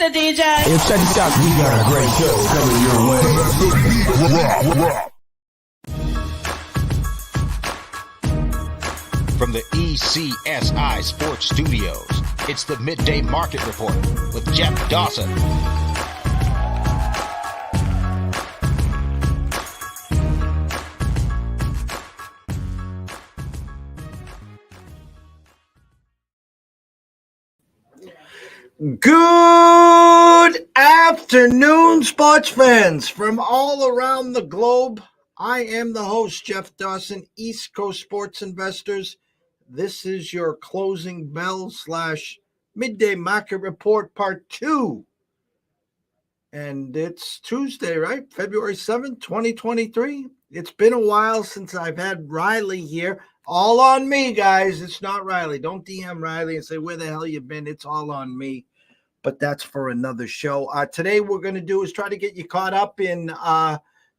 Mr. DJ. Hey, check this out. We got a great show coming your way. From the ECSI Sports Studios, it's the Midday Market Report with Jeff Dawson. Good afternoon, sports fans from all around the globe. I am the host, Jeff Dawson, East Coast Sports Investors. This is your closing bell / midday market report part 2. And it's Tuesday, right? February 7th, 2023. It's been a while since I've had Riley here. All on me, guys. It's not Riley. Don't DM Riley and say, where the hell you been? It's all on me. But that's for another show. Today we're going to do is try to get you caught up in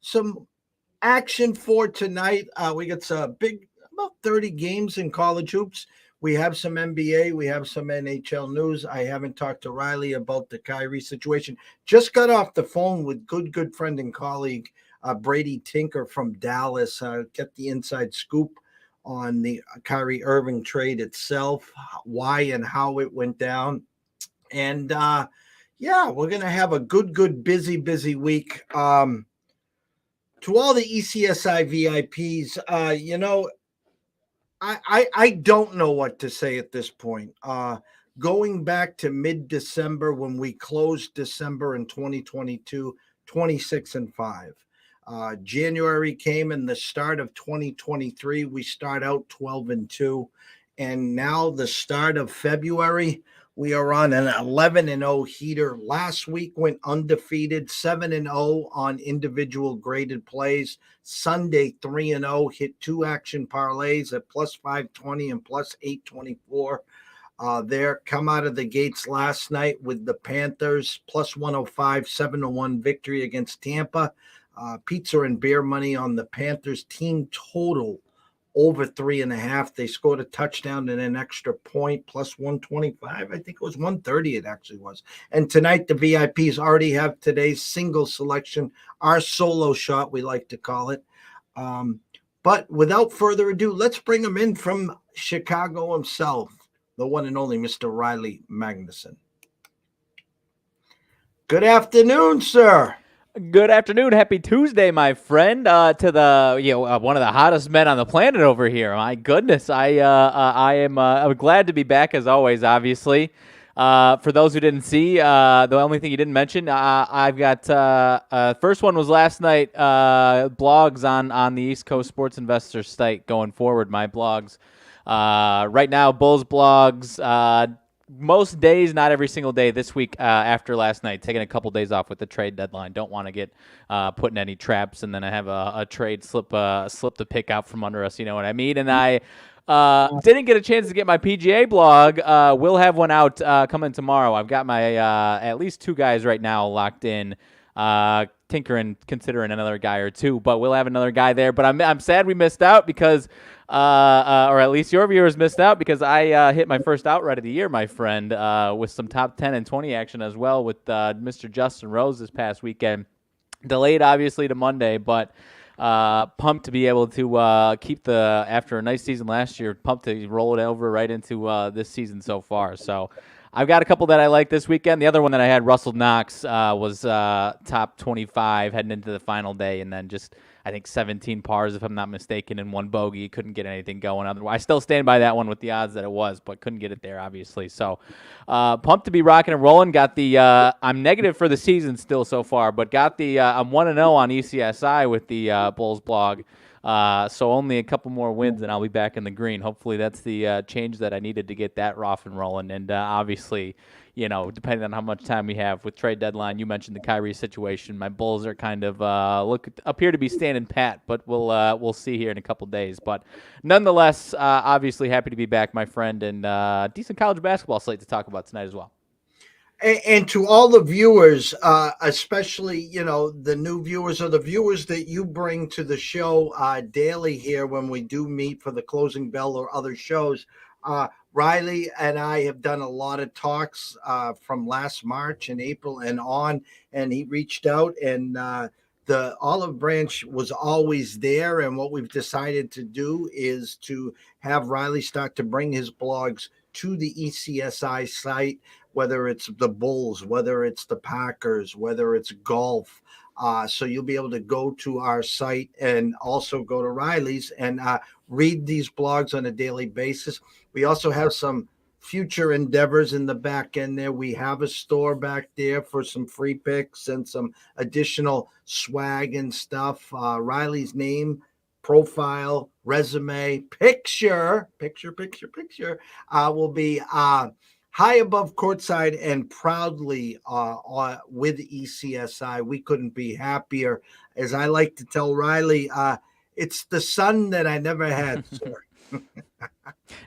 some action for tonight. We got some about 30 games in college hoops. We have some NBA. We have some NHL news. I haven't talked to Riley about the Kyrie situation. Just got off the phone with good friend and colleague Brady Tinker from Dallas. Get the inside scoop on the Kyrie Irving trade itself, why and how it went down. And, we're going to have a good, busy week. To all the ECSI VIPs, I don't know what to say at this point. Going back to mid-December when we closed December in 2022, 26-5. January came in the start of 2023. We start out 12-2. And now the start of February, we are on an 11-0 heater. Last week went undefeated, 7-0 on individual graded plays. Sunday, 3-0, hit 2 action parlays at plus 520 and plus 824. There, come out of the gates last night with the Panthers, plus 105, 7-1 victory against Tampa. Pizza and beer money on the Panthers team total over 3.5. They scored a touchdown and an extra point, plus 125. I think it was 130 it actually was. And tonight the VIPs already have today's single selection, our solo shot, we like to call it. But without further ado, let's bring him in from Chicago himself, the one and only Mr. Riley Magnuson. Good afternoon, sir. Good afternoon. Happy Tuesday, my friend, to the one of the hottest men on the planet over here. My goodness, I'm glad to be back as always. Obviously, for those who didn't see, the only thing you didn't mention, I've got first one was last night. Blogs on the East Coast Sports Investors site going forward. My blogs right now, Bulls blogs. Most days, not every single day this week after last night, taking a couple days off with the trade deadline. Don't want to get put in any traps, and then I have a trade slip the pick out from under us, you know what I mean? And I didn't get a chance to get my PGA blog. We'll have one out coming tomorrow. I've got my at least 2 guys right now locked in. Tinkering, considering another guy or 2, but we'll have another guy there. But I'm sad we missed out because, or at least your viewers missed out because I hit my first outright of the year, my friend, with some top 10 and 20 action as well with Mr. Justin Rose this past weekend. Delayed, obviously, to Monday, but pumped to be able to keep after a nice season last year, pumped to roll it over right into this season so far. So I've got a couple that I like this weekend. The other one that I had, Russell Knox, was top 25 heading into the final day, and then just, I think, 17 pars, if I'm not mistaken, and 1 bogey. Couldn't get anything going. Otherwise, I still stand by that one with the odds that it was, but couldn't get it there, obviously. So pumped to be rocking and rolling. Got the I'm negative for the season still so far, but got the I'm 1-0 on ECSI with the Bulls blog. So only a couple more wins and I'll be back in the green. Hopefully that's the change that I needed to get that off and rolling. And obviously, depending on how much time we have with trade deadline, you mentioned the Kyrie situation. My Bulls are kind of appear to be standing pat, but we'll see here in a couple days. But nonetheless, obviously happy to be back, my friend, and decent college basketball slate to talk about tonight as well. And to all the viewers, especially, the new viewers or the viewers that you bring to the show daily here when we do meet for the closing bell or other shows, Riley and I have done a lot of talks from last March and April and on, and he reached out, and the olive branch was always there. And what we've decided to do is to have Riley start to bring his blogs to the ECSI site, whether it's the Bulls, whether it's the Packers, whether it's golf. So you'll be able to go to our site and also go to Riley's and read these blogs on a daily basis. We also have some future endeavors in the back end there. We have a store back there for some free picks and some additional swag and stuff. Riley's name, profile, resume, picture will be high above courtside and proudly with ECSI. We couldn't be happier. As I like to tell Riley, it's the son that I never had, sir.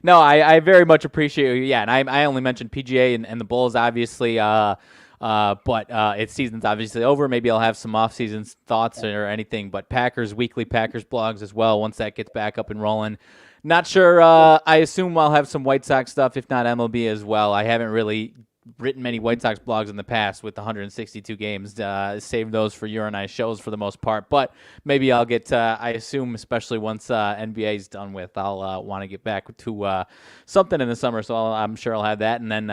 No, I very much appreciate you. Yeah, and I only mentioned PGA and the Bulls, obviously. But its season's obviously over. Maybe I'll have some off-season thoughts or anything. But weekly Packers blogs as well once that gets back up and rolling. Not sure. I assume I'll have some White Sox stuff, if not MLB as well. I haven't really written many White Sox blogs in the past with 162 games. Save those for your and I shows for the most part. But maybe I'll get, I assume, especially once NBA is done with, I'll want to get back to something in the summer. So I'm sure I'll have that. And then,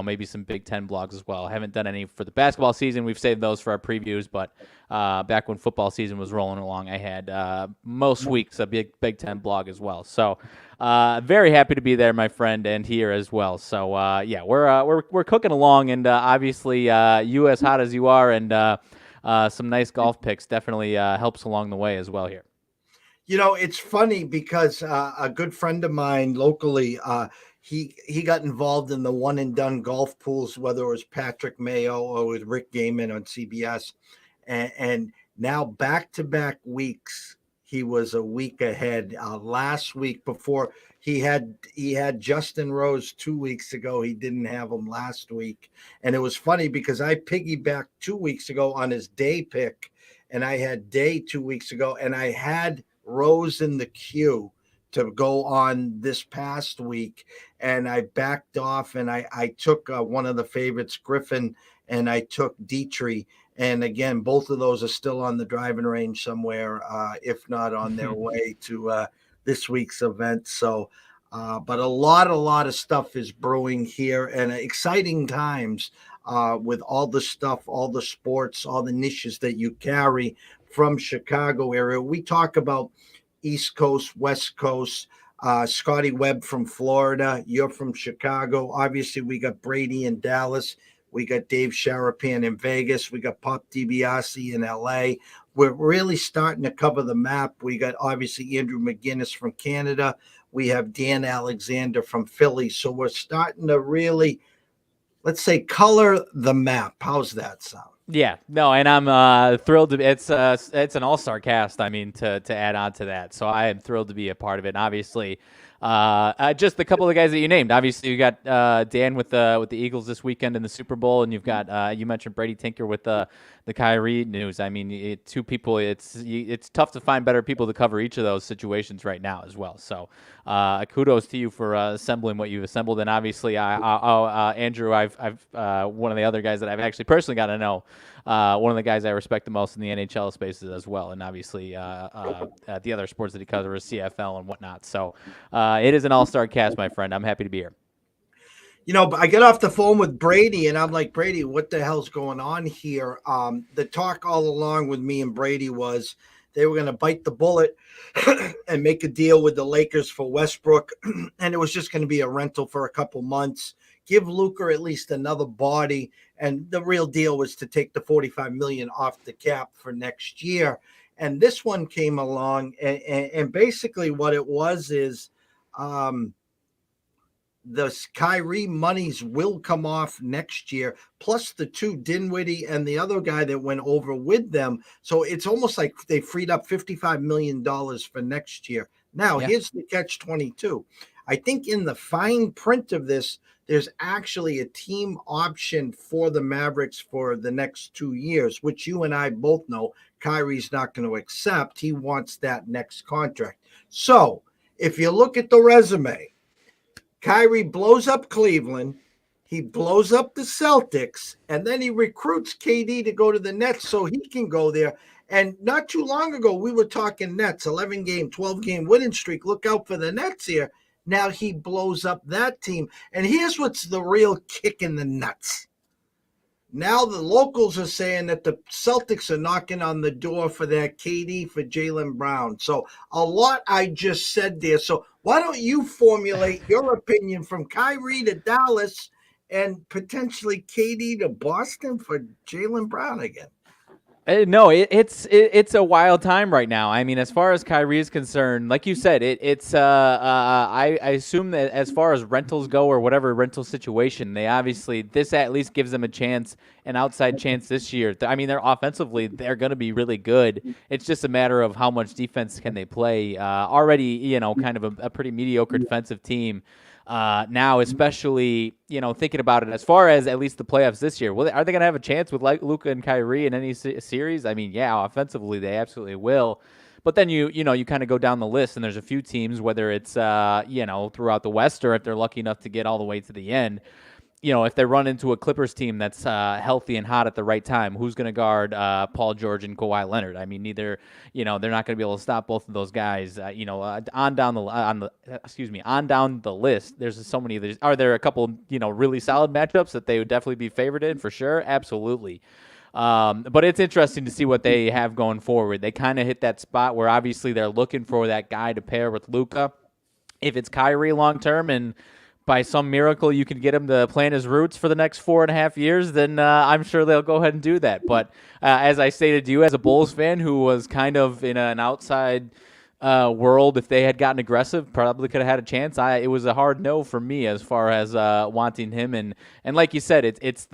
maybe some Big Ten blogs as well. I haven't done any for the basketball season. We've saved those for our previews. But back when football season was rolling along, I had most weeks a Big Ten blog as well. So very happy to be there, my friend, and here as well. So we're cooking along, and obviously you as hot as you are, and some nice golf picks definitely helps along the way as well here. It's funny because a good friend of mine locally, he got involved in the one and done golf pools, whether it was Patrick Mayo or with Rick Gaiman on CBS, and now back-to-back weeks. He was a week ahead. Last week, before he had Justin Rose 2 weeks ago, he didn't have him last week, and it was funny because I piggybacked 2 weeks ago on his day pick, and I had Day 2 weeks ago, and I had Rose in the queue to go on this past week, and I backed off, and I took one of the favorites, Griffin, and I took Dietrich. And again, both of those are still on the driving range somewhere, if not on their way to this week's event. So, but a lot of stuff is brewing here, and exciting times with all the stuff, all the sports, all the niches that you carry from Chicago area. We talk about East Coast, West Coast. Scotty Webb from Florida. You're from Chicago. Obviously, we got Brady in Dallas. We got Dave Sharapan in Vegas. We got Pop DiBiase in LA. We're really starting to cover the map. We got obviously Andrew McGinnis from Canada. We have Dan Alexander from Philly. So we're starting to really, let's say, color the map. How's that sound? Yeah, no, and I'm thrilled to. It's an all-star cast. I mean, to add on to that, so I am thrilled to be a part of it. And obviously, just a couple of the guys that you named. Obviously, you got Dan with the Eagles this weekend in the Super Bowl, and you've got you mentioned Brady Tinker with the Kyrie news. I mean, two people. It's tough to find better people to cover each of those situations right now as well. So, kudos to you for assembling what you've assembled. And obviously, Andrew, I've one of the other guys that I've actually personally got to know. One of the guys I respect the most in the NHL spaces as well, and obviously the other sports that he covers, CFL and whatnot. So it is an all-star cast, my friend. I'm happy to be here. But I get off the phone with Brady, and I'm like, Brady, what the hell's going on here? The talk all along with me and Brady was they were going to bite the bullet and make a deal with the Lakers for Westbrook, and it was just going to be a rental for a couple months. Give Luka at least another body, and the real deal was to take the $45 million off the cap for next year. And this one came along, and basically what it was is the Kyrie monies will come off next year, plus the two, Dinwiddie and the other guy that went over with them. So it's almost like they freed up $55 million for next year. Now, Here's the catch-22. I think in the fine print of this, there's actually a team option for the Mavericks for the next 2 years, which you and I both know Kyrie's not going to accept. He wants that next contract. So if you look at the resume, Kyrie blows up Cleveland. He blows up the Celtics, and then he recruits KD to go to the Nets so he can go there. And not too long ago, we were talking Nets, 11-game, 12-game winning streak. Look out for the Nets here. Now he blows up that team. And here's what's the real kick in the nuts. Now the locals are saying that the Celtics are knocking on the door for that KD for Jaylen Brown. So a lot I just said there. So why don't you formulate your opinion from Kyrie to Dallas and potentially KD to Boston for Jaylen Brown again? No, it's a wild time right now. I mean, as far as Kyrie is concerned, like you said, I assume that as far as rentals go or whatever rental situation, this at least gives them a chance, an outside chance this year. I mean, they're offensively going to be really good. It's just a matter of how much defense can they play. Already, kind of a pretty mediocre defensive team. Now, especially, thinking about it as far as at least the playoffs this year, are they going to have a chance with like Luka and Kyrie in any series? I mean, yeah, offensively they absolutely will. But then you kind of go down the list, and there's a few teams, whether it's throughout the West or if they're lucky enough to get all the way to the end. If they run into a Clippers team that's healthy and hot at the right time, who's going to guard Paul George and Kawhi Leonard? I mean, they're not going to be able to stop both of those guys. On down the list, there's so many. Are there a couple really solid matchups that they would definitely be favored in for sure? Absolutely. But it's interesting to see what they have going forward. They kind of hit that spot where obviously they're looking for that guy to pair with Luka. If it's Kyrie long term and by some miracle you can get him to plant his roots for the next 4.5 years, then I'm sure they'll go ahead and do that. But as I stated to you, as a Bulls fan who was kind of in an outside world, if they had gotten aggressive, probably could have had a chance. It was a hard no for me as far as wanting him. And like you said, it's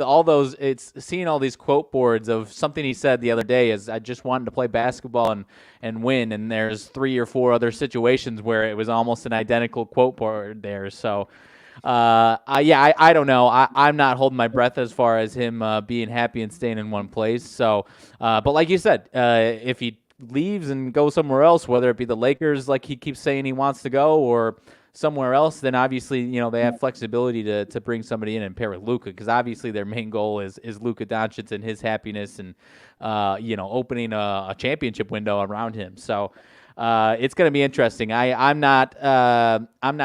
seeing all these quote boards of something he said the other day is I just wanted to play basketball and win. And there's 3 or 4 other situations where it was almost an identical quote board there. So. I don't know. I'm not holding my breath as far as him being happy and staying in one place. So, but like you said, if he leaves and goes somewhere else, whether it be the Lakers, like he keeps saying he wants to go, or somewhere else, then obviously they have flexibility to bring somebody in and pair with Luka, because obviously their main goal is Luka Doncic and his happiness and opening a championship window around him. So. It's going to be interesting. I'm not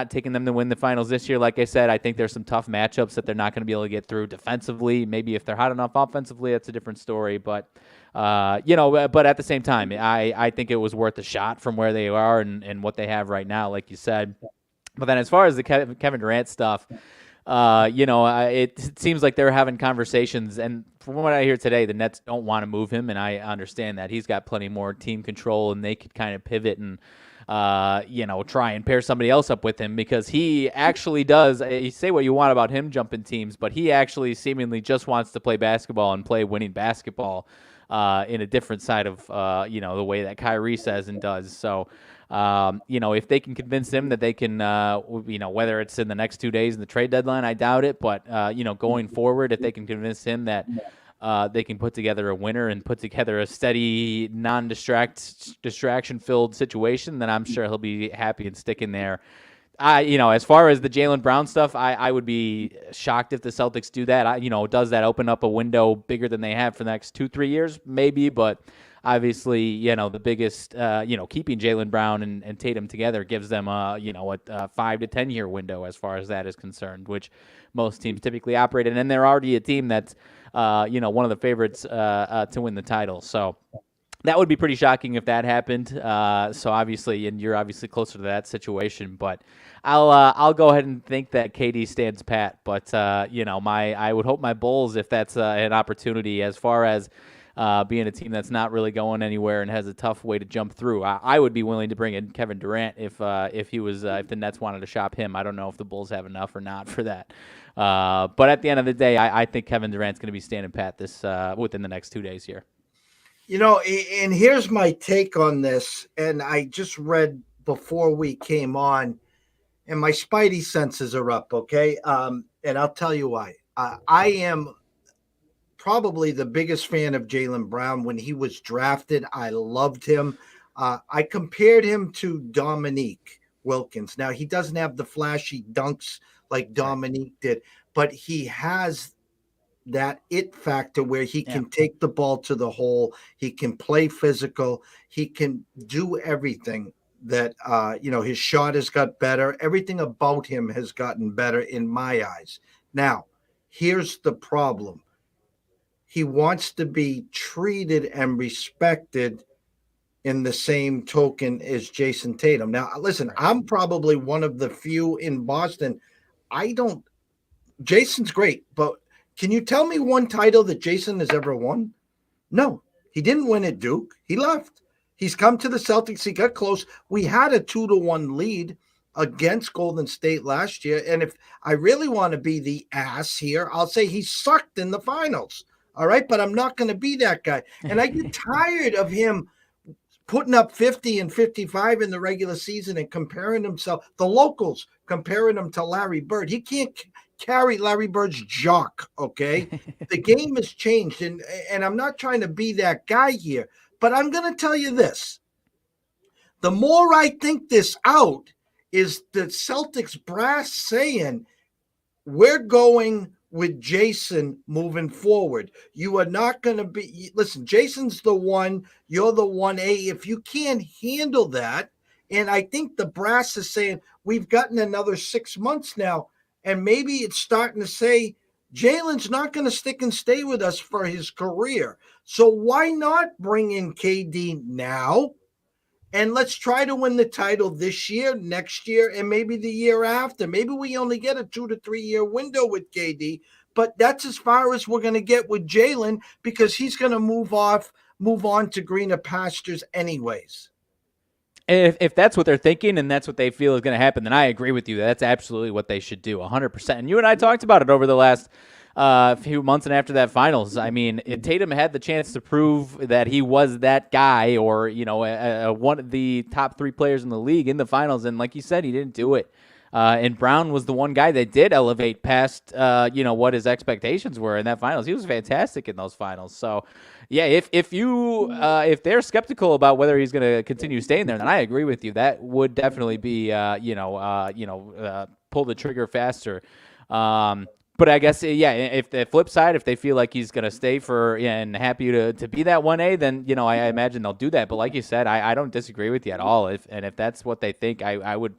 taking them to win the finals this year. Like I said, I think there's some tough matchups that they're not going to be able to get through defensively. Maybe if they're hot enough offensively, that's a different story. But but at the same time, I think it was worth a shot from where they are and what they have right now, like you said. But then as far as the Kevin Durant stuff, it seems like they're having conversations, and from what I hear today, the Nets don't want to move him, and I understand that. He's got plenty more team control, and they could kind of pivot and, try and pair somebody else up with him, because he actually does. You say what you want about him jumping teams, but he actually seemingly just wants to play basketball and play winning basketball in a different side of, the way that Kyrie says and does. So, if they can convince him that they can, whether it's in the next 2 days in the trade deadline, I doubt it. But, going forward, if they can convince him that they can put together a winner and put together a steady, distraction-filled situation, then I'm sure he'll be happy and stick in there. As far as the Jaylen Brown stuff, I would be shocked if the Celtics do that. Does that open up a window bigger than they have for the next 2-3 years? Maybe, but obviously, the biggest, keeping Jaylen Brown and Tatum together gives them a 5 to 10 year window as far as that is concerned, which most teams typically operate in. And they're already a team that's, one of the favorites to win the title. So that would be pretty shocking if that happened. So obviously, and you're obviously closer to that situation, but I'll go ahead and think that KD stands pat. But I would hope my Bulls, if that's an opportunity, as far as being a team that's not really going anywhere and has a tough way to jump through, I would be willing to bring in Kevin Durant if the Nets wanted to shop him. I don't know if the Bulls have enough or not for that. But at the end of the day, I think Kevin Durant's going to be standing pat this within the next 2 days here. And here's my take on this, and I just read before we came on, and my spidey senses are up, okay? And I'll tell you why. I am probably the biggest fan of Jaylen Brown. When he was drafted, I loved him. I compared him to Dominique Wilkins. Now, he doesn't have the flashy dunks like Dominique did, but he has that it factor where he can take the ball to the hole, he can play physical, he can do everything that his shot has got better. Everything about him has gotten better in my eyes. Now, here's the problem. He wants to be treated and respected in the same token as Jason Tatum. Now, listen, I'm probably one of the few in Boston. Jason's great, but can you tell me one title that Jason has ever won? No, he didn't win at Duke. He left. He's come to the Celtics. He got close. We had a 2-1 lead against Golden State last year. And if I really want to be the ass here, I'll say he sucked in the finals. All right. But I'm not going to be that guy. And I get tired of him putting up 50 and 55 in the regular season and comparing himself, the locals comparing him to Larry Bird. He can't carry Larry Bird's jock, okay? The game has changed, and I'm not trying to be that guy here, but I'm going to tell you this. The more I think this out is the Celtics brass saying, we're going with Jason moving forward. You are not going to be, listen, Jason's the one, you're the 1A. If you can't handle that, and I think the brass is saying, we've gotten another 6 months now, and maybe it's starting to say, Jalen's not going to stick and stay with us for his career. So why not bring in KD now? And let's try to win the title this year, next year, and maybe the year after. Maybe we only get a 2 to 3 year window with KD, but that's as far as we're going to get with Jalen because he's going to move on to greener pastures anyways. If that's what they're thinking and that's what they feel is going to happen, then I agree with you. That's absolutely what they should do, 100%. And you and I talked about it over the last few months and after that finals. I mean, Tatum had the chance to prove that he was that guy or, one of the top 3 players in the league in the finals. And like you said, he didn't do it. And Brown was the one guy that did elevate past, what his expectations were in that finals. He was fantastic in those finals. So, yeah, if they're skeptical about whether he's going to continue staying there, then I agree with you. That would definitely be, pull the trigger faster. But I guess, if the flip side, if they feel like he's going to stay and happy to be that 1A, then, I imagine they'll do that. But like you said, I don't disagree with you at all. If that's what they think, I would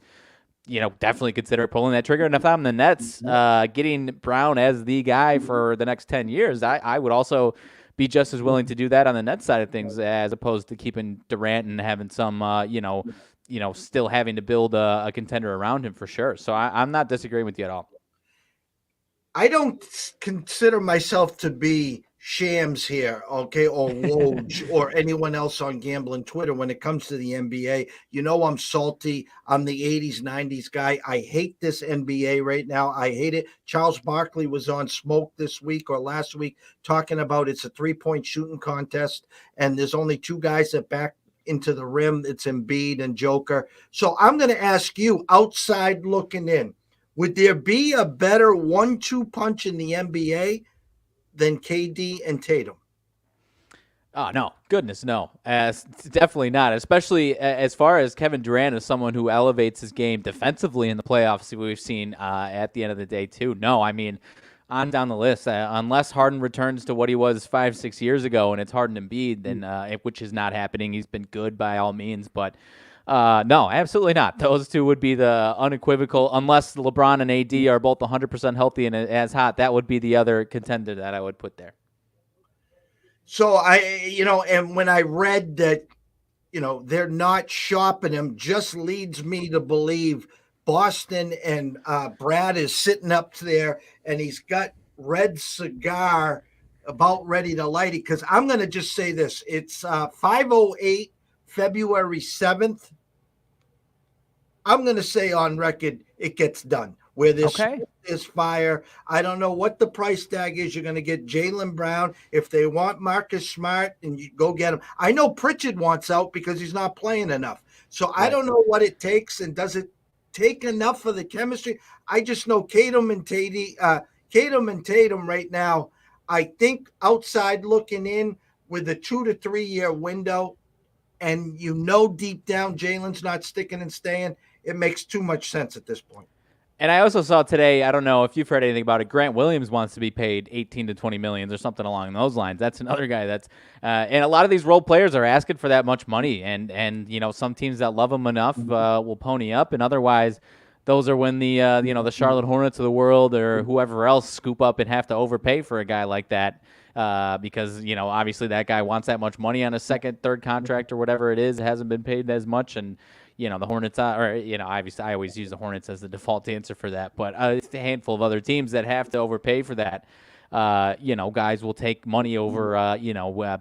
definitely consider pulling that trigger. And if I'm the Nets, getting Brown as the guy for the next 10 years, I would also be just as willing to do that on the Nets side of things as opposed to keeping Durant and having some, still having to build a contender around him for sure. So I'm not disagreeing with you at all. I don't consider myself to be Shams here, okay, or Woj or anyone else on Gambling Twitter when it comes to the NBA. I'm salty. I'm the 80s, 90s guy. I hate this NBA right now. I hate it. Charles Barkley was on Smoke this week or last week talking about it's a 3-point shooting contest, and there's only 2 guys that back into the rim. It's Embiid and Joker. So I'm going to ask you, outside looking in, would there be a better 1-2 punch in the NBA than KD and Tatum? Oh, no. Goodness, no. Definitely not, especially as far as Kevin Durant is someone who elevates his game defensively in the playoffs we've seen at the end of the day, too. No, I mean, on down the list, unless Harden returns to what he was 5-6 years ago and it's Harden and Embiid, then which is not happening. He's been good by all means, but no, absolutely not. Those 2 would be the unequivocal, unless LeBron and AD are both 100% healthy and as hot, that would be the other contender that I would put there. So and when I read that, they're not shopping him, just leads me to believe Boston and Brad is sitting up there and he's got red cigar about ready to light it. Because I'm going to just say this. It's 5:08. February 7th, I'm going to say on record, it gets done. Where there's fire. I don't know what the price tag is. You're going to get Jaylen Brown. If they want Marcus Smart, and you go get him. I know Pritchard wants out because he's not playing enough. So I don't know what it takes, and does it take enough for the chemistry? I just know Tatum and Tatum right now, I think outside looking in with a 2 to 3 year window, and deep down Jalen's not sticking and staying, it makes too much sense at this point. And I also saw today, I don't know if you've heard anything about it, Grant Williams wants to be paid 18 to 20 million or something along those lines. That's another guy that's and a lot of these role players are asking for that much money, and some teams that love him enough will pony up, and otherwise those are when the Charlotte Hornets of the world or whoever else scoop up and have to overpay for a guy like that. Because obviously that guy wants that much money on a second, third contract or whatever it is. It hasn't been paid as much, and the Hornets obviously I always use the Hornets as the default answer for that, but it's a handful of other teams that have to overpay for that. Guys will take money over,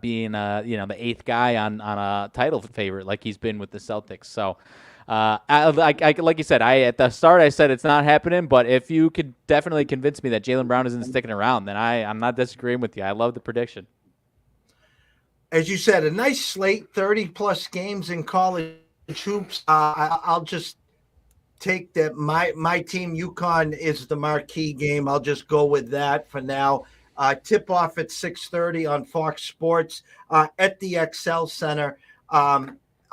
being the eighth guy on a title favorite like he's been with the Celtics. So. Like you said, at the start I said it's not happening, but if you could definitely convince me that Jaylen Brown isn't sticking around, then I'm not disagreeing with you. I love the prediction. As you said, a nice slate, 30-plus games in college hoops. I'll just take that. My team, UConn, is the marquee game. I'll just go with that for now. Tip off at 6:30 on Fox Sports at the XL Center.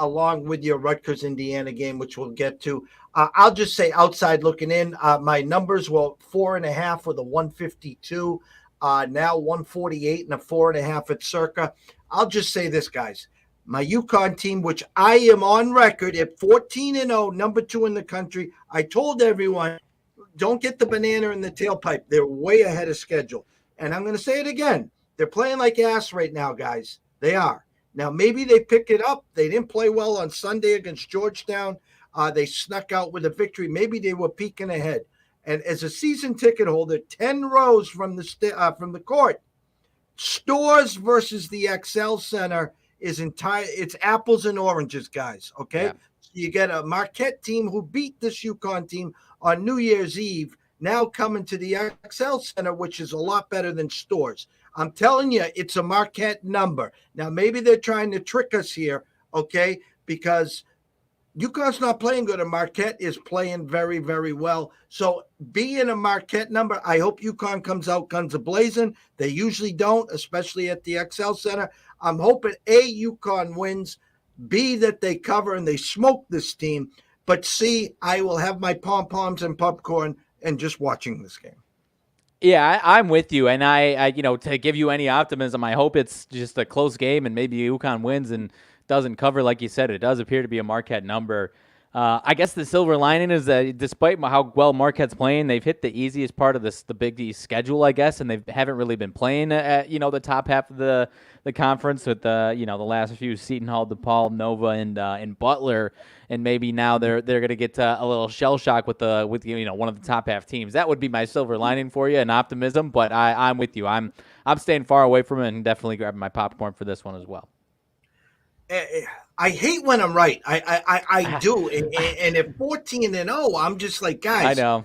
Along with your Rutgers, Indiana game, which we'll get to. I'll just say outside looking in, my numbers were 4.5 with a 152, now 148 and a 4.5 at Circa. I'll just say this, guys. My UConn team, which I am on record at 14-0, number 2 in the country. I told everyone, don't get the banana in the tailpipe. They're way ahead of schedule. And I'm going to say it again. They're playing like ass right now, guys. They are. Now, maybe they pick it up. They didn't play well on Sunday against Georgetown. They snuck out with a victory. Maybe they were peeking ahead. And as a season ticket holder, 10 rows from the court, Stores versus the XL Center is it's apples and oranges, guys, okay? Yeah. So you get a Marquette team who beat this UConn team on New Year's Eve, now coming to the XL Center, which is a lot better than Stores. I'm telling you, it's a Marquette number. Now, maybe they're trying to trick us here, okay, because UConn's not playing good, and Marquette is playing very, very well. So being a Marquette number, I hope UConn comes out guns a-blazing. They usually don't, especially at the XL Center. I'm hoping, A, UConn wins, B, that they cover and they smoke this team, but C, I will have my pom-poms and popcorn and just watching this game. Yeah, I'm with you, and I to give you any optimism, I hope it's just a close game and maybe UConn wins and doesn't cover. Like you said, it does appear to be a Marquette number. I guess the silver lining is that despite how well Marquette's playing, they've hit the easiest part of the Big East schedule, I guess, and they haven't really been playing at the top half of the conference with the last few Seton Hall, DePaul, Nova, and Butler, and maybe now they're going to get a little shell shock with one of the top half teams. That would be my silver lining for you and optimism. But I'm with you. I'm staying far away from it and definitely grabbing my popcorn for this one as well. I hate when I'm right. I do. And at 14-0, I'm just like, guys. I know.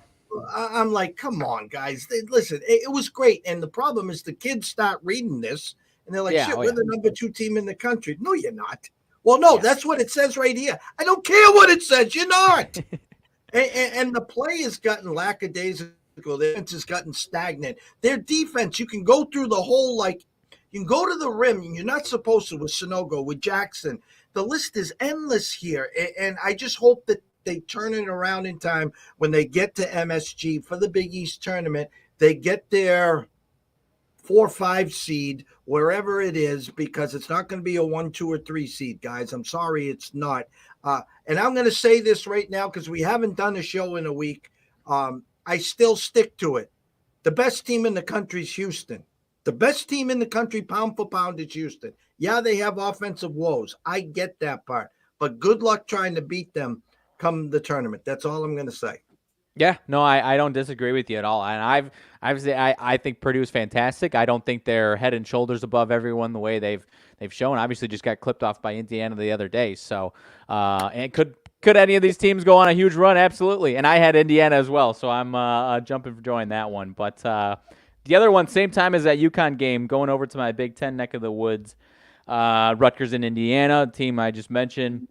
I'm like, come on, guys. Listen, it was great. And the problem is the kids start reading this, and they're like, we're the number 2 team in the country. No, you're not. Well, no, that's what it says right here. I don't care what it says. You're not. and the play has gotten lackadaisical. The defense has gotten stagnant. Their defense, you can go through the whole, you can go to the rim. You're not supposed to with Sonogo, with Jackson. The list is endless here. And I just hope that they turn it around in time when they get to MSG for the Big East tournament. They get their 4 or 5 seed, wherever it is, because it's not going to be a 1, 2, or 3 seed, guys. I'm sorry, it's not. And I'm going to say this right now because we haven't done a show in a week. I still stick to it. The best team in the country is Houston. The best team in the country, pound for pound, is Houston. Yeah, they have offensive woes. I get that part. But good luck trying to beat them come the tournament. That's all I'm going to say. Yeah, no, I don't disagree with you at all. And I think Purdue's fantastic. I don't think they're head and shoulders above everyone the way they've shown. Obviously, just got clipped off by Indiana the other day. So, and could any of these teams go on a huge run? Absolutely. And I had Indiana as well, so I'm jumping for joy in that one. But the other one, same time as that UConn game, going over to my Big Ten neck of the woods, Rutgers and Indiana, team I just mentioned.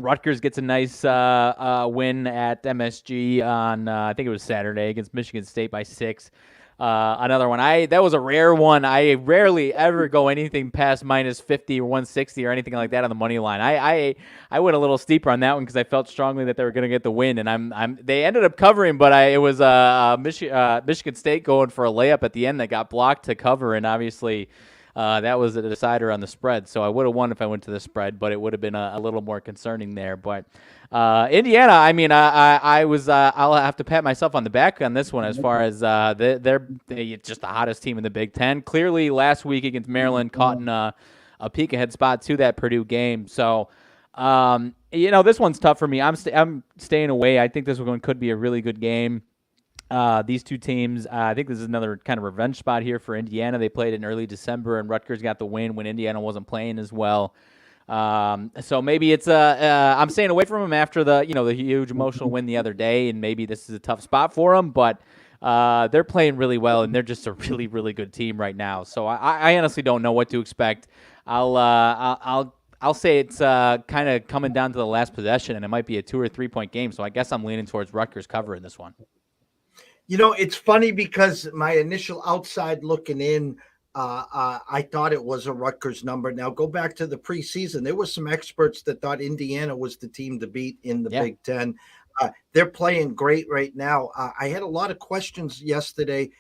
Rutgers gets a nice win at MSG on, I think it was Saturday, against Michigan State by 6. another one. That was a rare one. I rarely ever go anything past minus 50 or 160 or anything like that on the money line. I went a little steeper on that one because I felt strongly that they were going to get the win, and they ended up covering, but it was Michigan State going for a layup at the end that got blocked to cover, and obviously. That was a decider on the spread, so I would have won if I went to the spread, but it would have been a little more concerning there. But Indiana, I mean, I'll have to pat myself on the back on this one as far as they're just the hottest team in the Big Ten. Clearly, last week against Maryland, caught in a peek ahead spot to that Purdue game. So, this one's tough for me. I'm staying away. I think this one could be a really good game. These two teams, I think this is another kind of revenge spot here for Indiana. They played in early December, and Rutgers got the win when Indiana wasn't playing as well. So maybe it's I'm staying away from them after the huge emotional win the other day, and maybe this is a tough spot for them. But they're playing really well, and they're just a really, really good team right now. So I honestly don't know what to expect. I'll say it's kind of coming down to the last possession, and it might be a 2 or 3 point game. So I guess I'm leaning towards Rutgers cover in this one. It's funny because my initial outside looking in, I thought it was a Rutgers number. Now go back to the preseason. There were some experts that thought Indiana was the team to beat in the Big Ten. They're playing great right now. I had a lot of questions yesterday.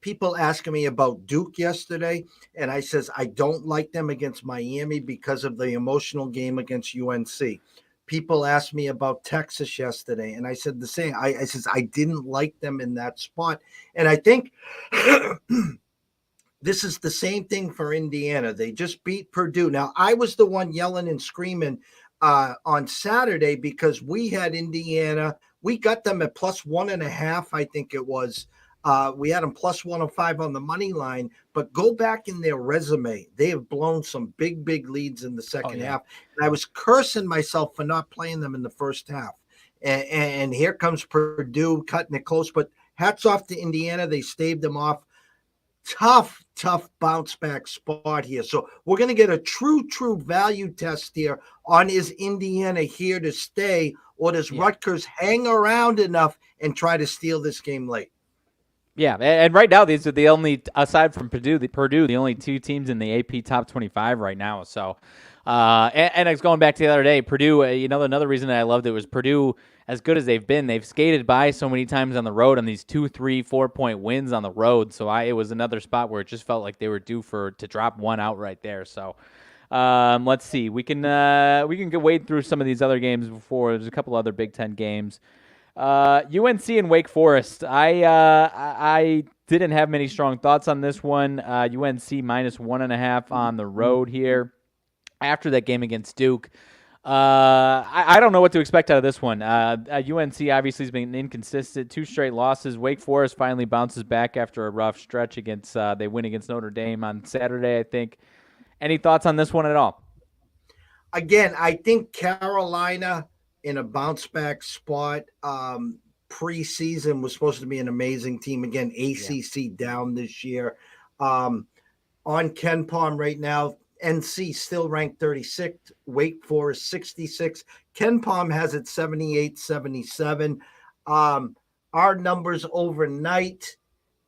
People asking me about Duke yesterday, and I says I don't like them against Miami because of the emotional game against UNC. People asked me about Texas yesterday, and I said the same. I says I didn't like them in that spot, and I think this is the same thing for Indiana. They just beat Purdue. Now, I was the one yelling and screaming on Saturday because we had Indiana. We got them at plus 1.5, I think it was. We had them plus 105 on the money line, but go back in their resume. They have blown some big leads in the second half. And I was cursing myself for not playing them in the first half. And here comes Purdue cutting it close, but hats off to Indiana. They staved them off. Tough bounce back spot here. So we're going to get a true value test here on is Indiana here to stay, or does Rutgers hang around enough and try to steal this game late? Yeah, and right now these are the only, aside from Purdue, the only two teams in the AP top 25 right now. So, and I was going back to the other day, Purdue. Another reason that I loved it was Purdue. As good as they've been, they've skated by so many times on the road on these 2, 3, 4 point wins on the road. So it was another spot where it just felt like they were due to drop one out right there. So. Let's see. We can wade through some of these other games before. There's a couple other Big Ten games. UNC and Wake Forest. I didn't have many strong thoughts on this one. UNC minus 1.5 on the road here after that game against Duke. I don't know what to expect out of this one. UNC obviously has been inconsistent, 2 straight losses. Wake Forest finally bounces back after a rough stretch against. They win against Notre Dame on Saturday, I think. Any thoughts on this one at all? Again, I think Carolina in a bounce back spot. Preseason was supposed to be an amazing team. Again, ACC down this year. On KenPom right now, NC still ranked 36th, Wake Forest 66. KenPom has it 78-77. Our numbers overnight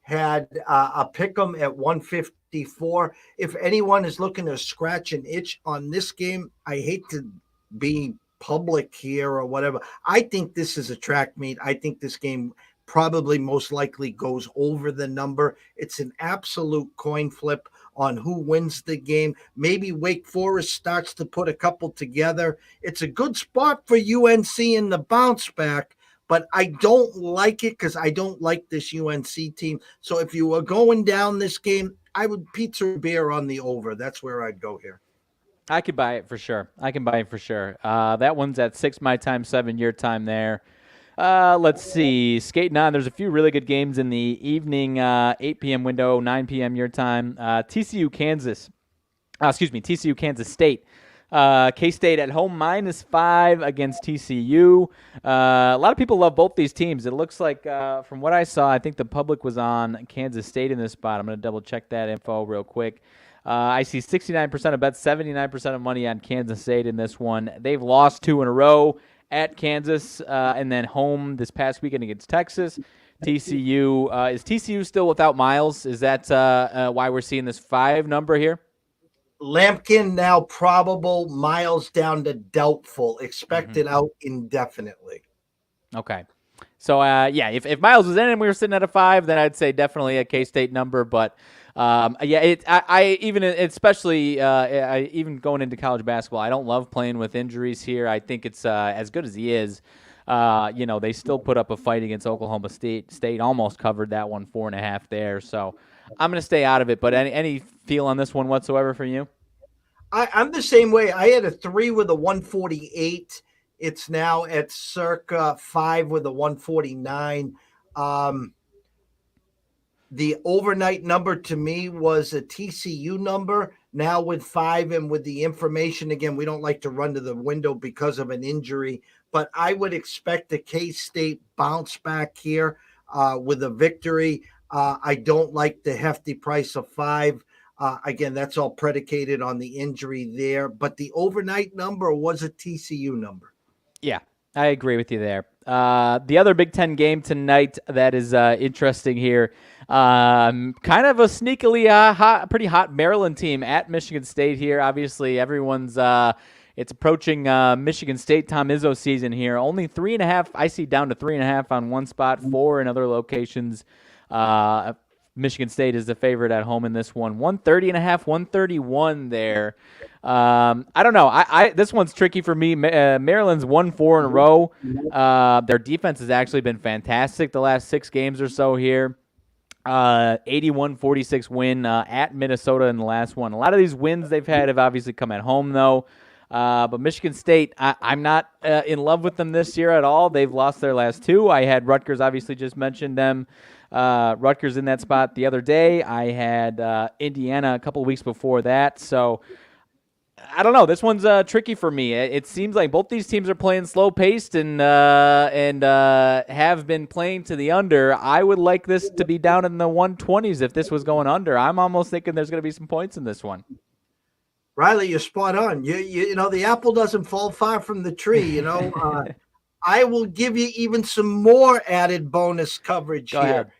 had a pick'em at 154. If anyone is looking to scratch an itch on this game, I hate to be public here or whatever. I think this is a track meet. I think this game probably most likely goes over the number. It's an absolute coin flip on who wins the game. Maybe Wake Forest starts to put a couple together. It's a good spot for UNC in the bounce back, but I don't like it because I don't like this UNC team. So if you were going down this game, I would pizza beer on the over. That's where I'd go here. I could buy it for sure. That one's at 6 my time, 7 your time there. Let's see. Skating on. There's a few really good games in the evening, 8 p.m. window, 9 p.m. your time. TCU, Kansas State. K-State at home, -5 against TCU. A lot of people love both these teams. It looks like, from what I saw, I think the public was on Kansas State in this spot. I'm going to double-check that info real quick. I see 69% of bets, 79% of money on Kansas State in this one. They've lost 2 in a row at Kansas and then home this past weekend against Texas. TCU. Is TCU still without Miles? Is that why we're seeing this 5 number here? Lampkin now probable, Miles down to doubtful, expected out indefinitely. Okay. So, yeah, if Miles was in and we were sitting at a 5, then I'd say definitely a K-State number. But, yeah, I even especially even going into college basketball, I don't love playing with injuries here. I think it's as good as he is. They still put up a fight against Oklahoma State. Almost covered that one, 4.5 there. So I'm going to stay out of it. But any feel on this one whatsoever for you? I'm the same way. I had a 3 with a 148. It's now at circa 5 with a 149. The overnight number to me was a TCU number. Now with 5 and with the information, again, we don't like to run to the window because of an injury, but I would expect a K-State bounce back here with a victory. I don't like the hefty price of 5. Again, that's all predicated on the injury there, but the overnight number was a TCU number. Yeah, I agree with you there. The other Big Ten game tonight that is interesting here, kind of a sneakily pretty hot Maryland team at Michigan State here. Obviously, everyone's it's approaching Michigan State Tom Izzo season here. Only 3.5. I see down to 3.5 on one spot, 4 in other locations. Michigan State is the favorite at home in this one. 130.5, 131 there. I don't know. This one's tricky for me. Maryland's won 4 in a row. Their defense has actually been fantastic the last 6 games or so here. 81-46 win at Minnesota in the last one. A lot of these wins they've had have obviously come at home, though. But Michigan State, I'm not in love with them this year at all. They've lost their last 2. I had Rutgers, obviously just mentioned them. Rutgers in that spot the other day. I had Indiana a couple of weeks before that. So I don't know. This one's tricky for me. It seems like both these teams are playing slow-paced and have been playing to the under. I would like this to be down in the 120s if this was going under. I'm almost thinking there's going to be some points in this one. Riley, you're spot on. You know, the apple doesn't fall far from the tree, I will give you even some more added bonus coverage Go here. ahead.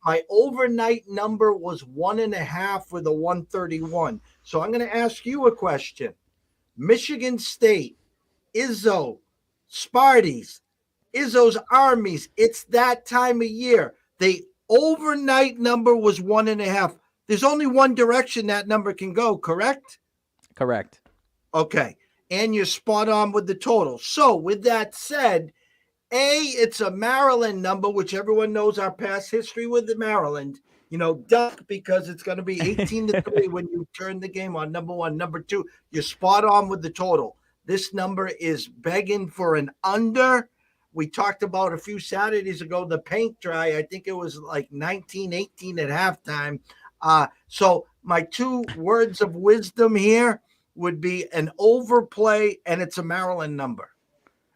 My overnight number was 1.5 with a 131. So I'm going to ask you a question. Michigan State, Izzo, Sparties, Izzo's Armies. It's that time of year. The overnight number was 1.5. There's only one direction that number can go, correct? Correct. Okay. And you're spot on with the total. So with that said, it's a Maryland number, which everyone knows our past history with the Maryland. Duck, because it's going to be 18-3 when you turn the game on, number one. Number two, you're spot on with the total. This number is begging for an under. We talked about a few Saturdays ago, the paint dry. I think it was like 19-18 at halftime. So my 2 words of wisdom here would be an overplay, and it's a Maryland number.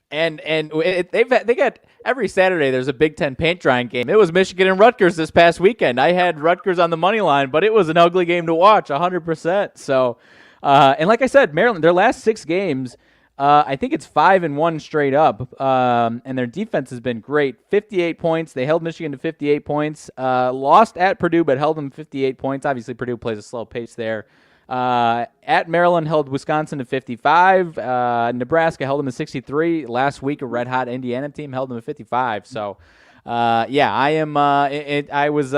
And they got every Saturday there's a Big Ten paint drying game. It was Michigan and Rutgers this past weekend. I had Rutgers on the money line, but it was an ugly game to watch, 100%. So, and like I said, Maryland, their last 6 games, I think it's 5-1 straight up, and their defense has been great. 58 points. They held Michigan to 58 points. Lost at Purdue, but held them 58 points. Obviously, Purdue plays a slow pace there. At Maryland, held Wisconsin to 55. Nebraska held them to 63. Last week, a red-hot Indiana team held them to 55. So, yeah, I am. I was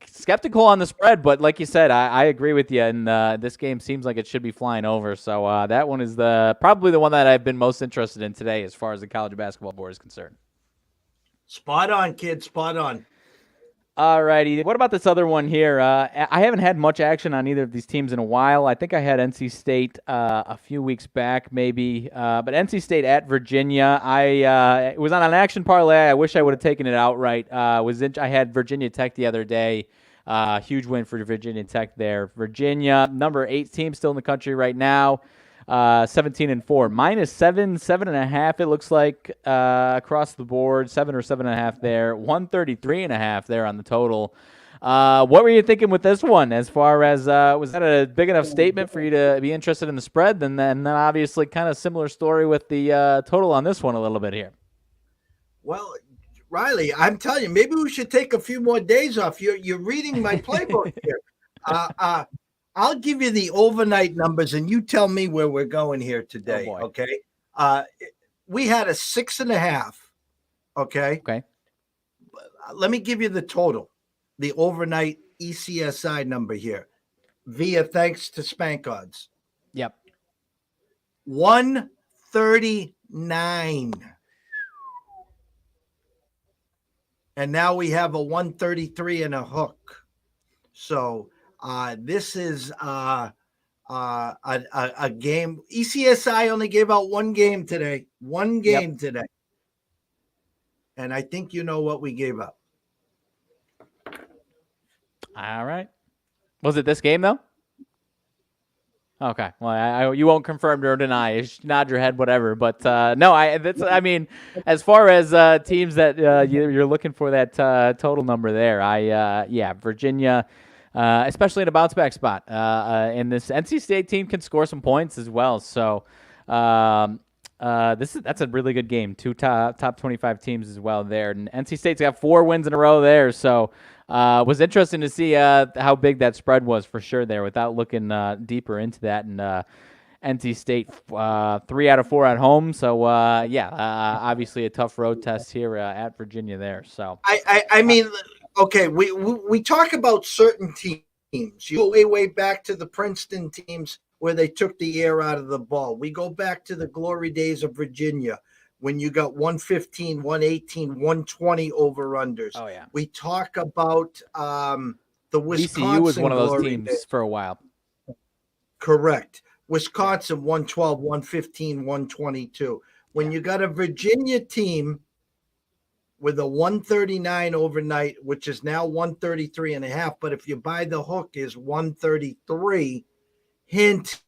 skeptical on the spread, but like you said, I agree with you. And this game seems like it should be flying over. So that one is probably the one that I've been most interested in today, as far as the college basketball board is concerned. Spot on, kid. Spot on. All righty. What about this other one here? I haven't had much action on either of these teams in a while. I think I had NC State a few weeks back, maybe. But NC State at Virginia. It was on an action parlay. I wish I would have taken it outright. I had Virginia Tech the other day. Huge win for Virginia Tech there. Virginia, number 8 team still in the country right now. 17-4, -7, 7.5. It looks like across the board, 7 or 7.5 there. 133.5 there on the total. What were you thinking with this one? As far as was that a big enough statement for you to be interested in the spread? Then obviously kind of similar story with the total on this one a little bit here. Well, Riley, I'm telling you, maybe we should take a few more days off. You're reading my playbook here. I'll give you the overnight numbers, and you tell me where we're going here today. boy. Okay. We had a 6.5. Okay. Okay. Let me give you the total, the overnight ECSI number here, via thanks to Spank Odds. Yep. 139. And now we have a 133 and a hook. So this is a game. ECSI only gave out one game today. One game today. And I think you know what we gave up. All right. Was it this game, though? Okay. Well, you won't confirm or deny. You just nod your head, whatever. But no, I mean, as far as teams that you're looking for that total number there, Virginia, especially in a bounce back spot. And this NC State team can score some points as well. So that's a really good game. Two top 25 teams as well there. And NC State's got 4 wins in a row there. So was interesting to see how big that spread was for sure there without looking deeper into that. And NC State 3 out of 4 at home. So obviously a tough road test here at Virginia there. So I mean, okay, we talk about certain teams. You go way back to the Princeton teams where they took the air out of the ball. We go back to the glory days of Virginia when you got 115, 118, 120 over-unders. Oh, yeah. We talk about the Wisconsin VCU was one of those glory teams days. for a while. Correct. Wisconsin, 112, 115, 122. When you got a Virginia team with a 139 overnight, which is now 133 and a half, but if you buy the hook is 133, hint,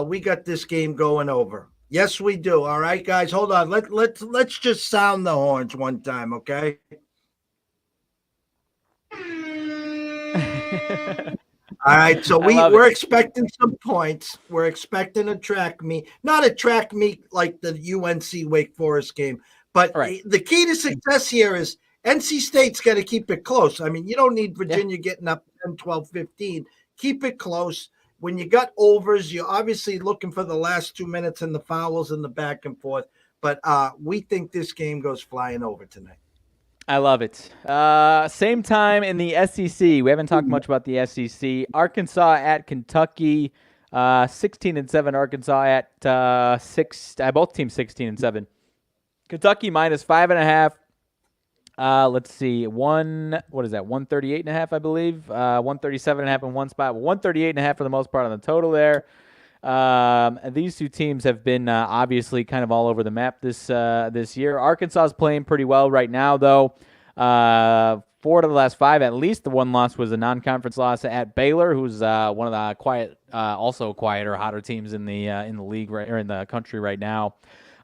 we got this game going over. Yes, we do. All right, guys, hold on. Let's just sound the horns one time, okay? All right, so we're expecting some points. We're expecting a track meet, not a track meet like the UNC Wake Forest game, but the key to success here is NC State's got to keep it close. I mean, you don't need Virginia getting up 10, 12, 15. Keep it close. When you got overs, you're obviously looking for the last 2 minutes and the fouls and the back and forth. But we think this game goes flying over tonight. I love it. Same time in the SEC. We haven't talked much about the SEC. Arkansas at Kentucky. 16-7. Arkansas at 6. Both teams 16-7. Kentucky minus 5.5. Let's see. What is that? 138.5, I believe. 137.5 in one spot. 138.5 for the most part on the total there. These two teams have been obviously kind of all over the map this year. Arkansas is playing pretty well right now, though. 4 out of the last 5, at least. The one loss was a non-conference loss at Baylor, who's one of the also quieter, hotter teams in the league or in the country right now.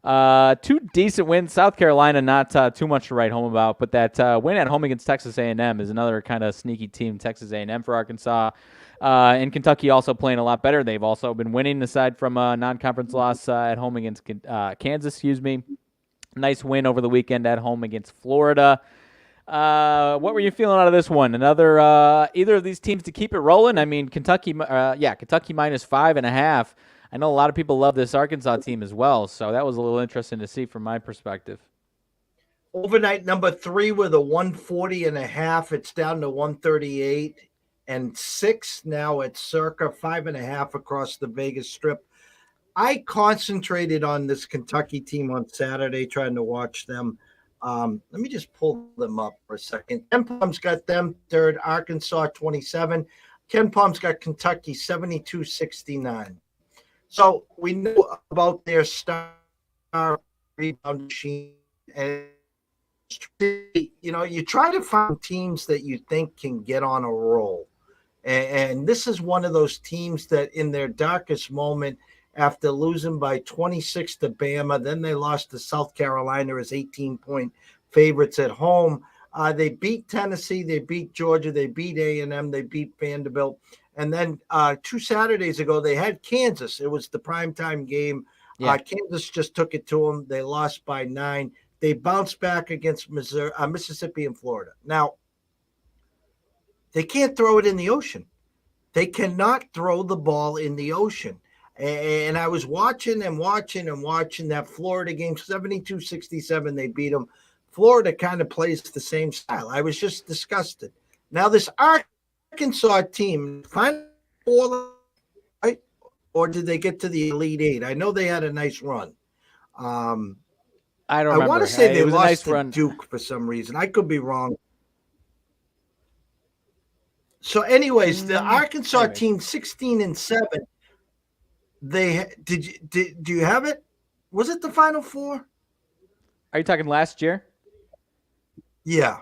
2 decent wins. South Carolina, not too much to write home about, but that win at home against Texas A&M is another kind of sneaky team, Texas A&M for Arkansas. And Kentucky also playing a lot better. They've also been winning aside from a non-conference loss at home against Kansas. Nice win over the weekend at home against Florida. What were you feeling out of this one? Another either of these teams to keep it rolling? I mean, Kentucky minus 5.5. I know a lot of people love this Arkansas team as well, so that was a little interesting to see from my perspective. Overnight number 3 with a 140.5. It's down to 138 and 6. Now it's circa 5.5 across the Vegas Strip. I concentrated on this Kentucky team on Saturday, trying to watch them. Let me just pull them up for a second. Ken Palm's got them third, Arkansas 27. Ken Palm's got Kentucky 72-69. So we know about their star rebound machine. And, you try to find teams that you think can get on a roll. And this is one of those teams that in their darkest moment, after losing by 26 to Bama, then they lost to South Carolina as 18-point favorites at home. They beat Tennessee, they beat Georgia, they beat A&M, they beat Vanderbilt. And then 2 Saturdays ago, they had Kansas. It was the primetime game. Yeah. Kansas just took it to them. They lost by 9. They bounced back against Mississippi and Florida. Now, they can't throw it in the ocean. They cannot throw the ball in the ocean. And I was watching that Florida game, 72-67, they beat them. Florida kind of plays the same style. I was just disgusted. Now, this Arkansas team, Final Four, right? Or did they get to the Elite Eight? I know they had a nice run. I don't I remember. want to say they It was a lost nice to run. Duke for some reason. I could be wrong. So, anyways, the Arkansas team, 16-7. Do you have it? Was it the Final Four? Are you talking last year? Yeah.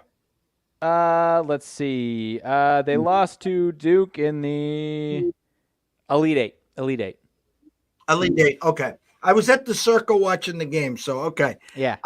Let's see. They lost to Duke in the Elite Eight. Elite Eight. Okay. I was at the Circle watching the game, so okay. Yeah.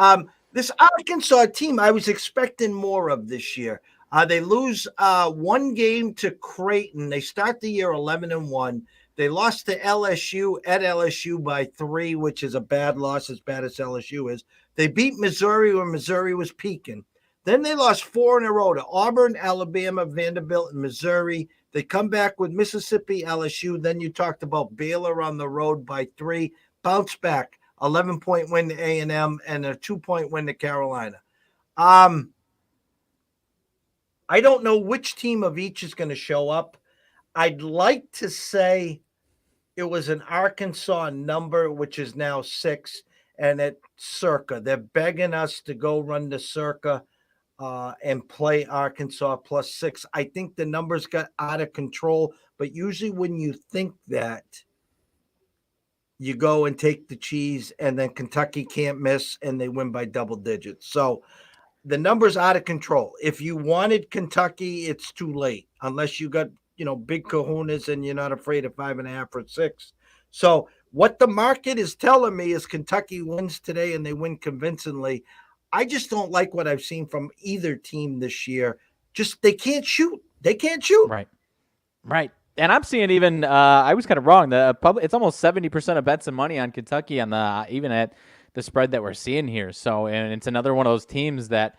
This Arkansas team, I was expecting more of this year. They lose one game to Creighton. They start the year 11-1. They lost to LSU at LSU by 3, which is a bad loss, as bad as LSU is. They beat Missouri when Missouri was peaking. Then they lost 4 in a row to Auburn, Alabama, Vanderbilt, and Missouri. They come back with Mississippi, LSU. Then you talked about Baylor on the road by 3. Bounce back, 11-point win to A&M and a 2-point win to Carolina. I don't know which team of each is going to show up. I'd like to say it was an Arkansas number, which is now 6, and at Circa. They're begging us to go run the Circa and play Arkansas plus 6. I think the numbers got out of control, but usually when you think that, you go and take the cheese, and then Kentucky can't miss, and they win by double digits. So the number's out of control. If you wanted Kentucky, it's too late, unless you got, big kahunas and you're not afraid of 5.5 or 6. So what the market is telling me is Kentucky wins today and they win convincingly. I just don't like what I've seen from either team this year. Just they can't shoot. Right. And I'm seeing even I was kind of wrong. It's almost 70% of bets and money on Kentucky on even at the spread that we're seeing here. So, and it's another one of those teams that,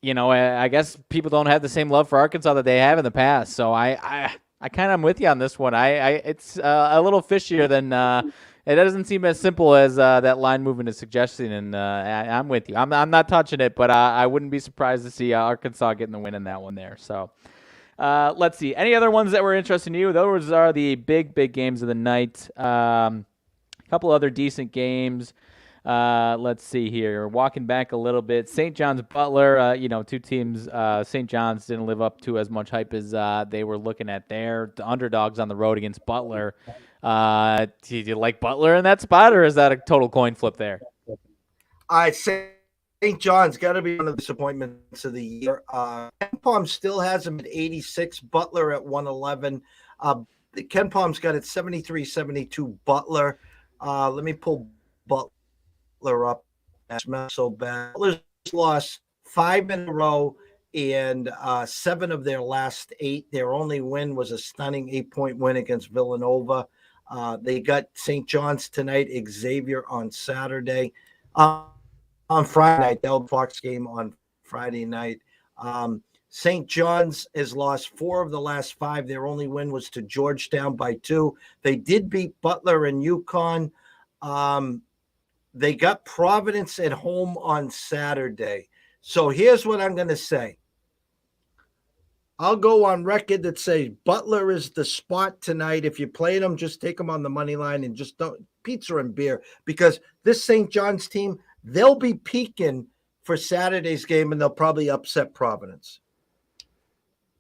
I guess people don't have the same love for Arkansas that they have in the past. So I kind of am with you on this one. It's a little fishier than it doesn't seem as simple as that line movement is suggesting. And I'm with you. I'm not touching it, but I wouldn't be surprised to see Arkansas getting the win in that one there. So let's see. Any other ones that were interesting to you? Those are the big games of the night. A couple other decent games. Let's see here. Walking back a little bit. St. John's Butler, two teams. St. John's didn't live up to as much hype as they were looking at there. The underdogs on the road against Butler. Do you like Butler in that spot, or is that a total coin flip there? I'd say St. John's got to be one of the disappointments of the year. Ken Palm still has them at 86, Butler at 111. Ken Palm's got it 73-72 Butler. Let me pull Butler up. That smells so bad. Butler's lost 5 in a row and 7 of their last 8. Their only win was a stunning 8-point win against Villanova. They got St. John's tonight, Xavier on Saturday. On Friday night, the Fox game on Friday night. St. John's has lost 4 of the last 5. Their only win was to Georgetown by 2. They did beat Butler and UConn. They got Providence at home on Saturday. So here's what I'm going to say. I'll go on record that says Butler is the spot tonight. If you play them, just take them on the money line and just don't pizza and beer, because this St. John's team, they'll be peaking for Saturday's game and they'll probably upset Providence.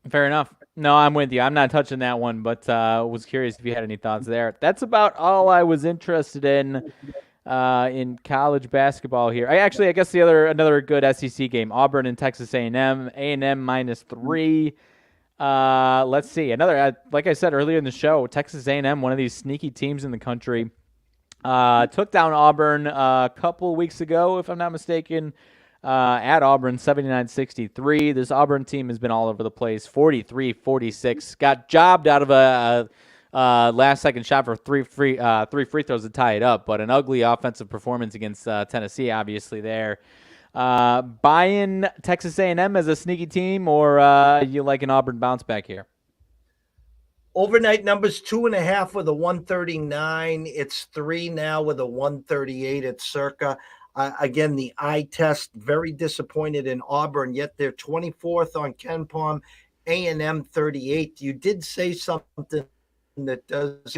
Fair enough. No, I'm with you. I'm not touching that one, but was curious if you had any thoughts there. That's about all I was interested in college basketball here. I guess another good SEC game, Auburn and Texas A&M. A&M -3. Let's see. Another, like I said earlier in the show, Texas A&M, one of these sneaky teams in the country, took down Auburn a couple weeks ago, if I'm not mistaken, at Auburn, 79-63. This Auburn team has been all over the place, 43-46. Got jobbed out of a last-second shot for three free throws to tie it up, but an ugly offensive performance against Tennessee, obviously, there. Buying Texas A&M as a sneaky team, or you like an Auburn bounce back here? Overnight numbers 2.5 with a 139. It's 3 now with a 138 at Circa. Again, the eye test, very disappointed in Auburn, yet they're 24th on Ken Palm, A&M 38th. You did say something that does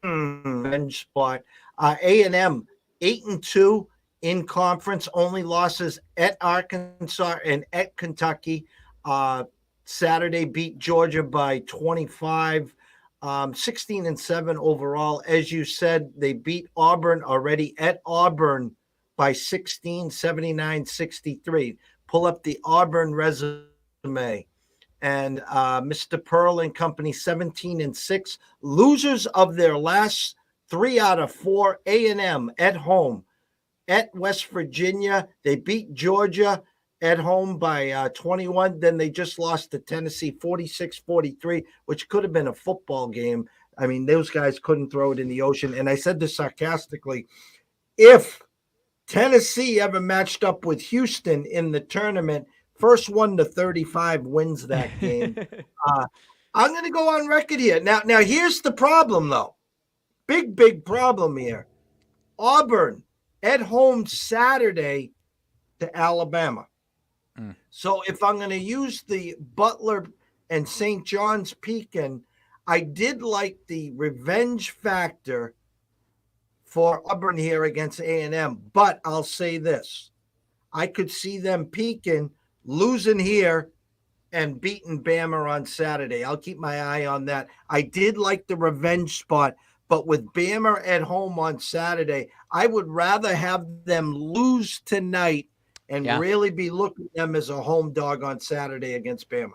revenge spot. A&M 8-2 in conference, only losses at Arkansas and at Kentucky. Saturday beat Georgia by 25, 16-7 overall. As you said, they beat Auburn already at Auburn by 16, 79-63. Pull up the Auburn resume. And Mr. Pearl and company 17-6. Losers of their last 3 out of 4. A&M at home at West Virginia. They beat Georgia at home by 21. Then they just lost to Tennessee 46-43, which could have been a football game. I mean, those guys couldn't throw it in the ocean. And I said this sarcastically. If Tennessee ever matched up with Houston in the tournament, first 1-35 wins that game. I'm going to go on record here. Now, here's the problem, though. Big problem here. Auburn at home Saturday to Alabama. So if I'm going to use the Butler and St. John's Pekin, I did like the revenge factor for Auburn here against A&M. But I'll say this. I could see them peaking, losing here, and beating Bama on Saturday. I'll keep my eye on that. I did like the revenge spot, but with Bama at home on Saturday, I would rather have them lose tonight and really be looking at them as a home dog on Saturday against Bama.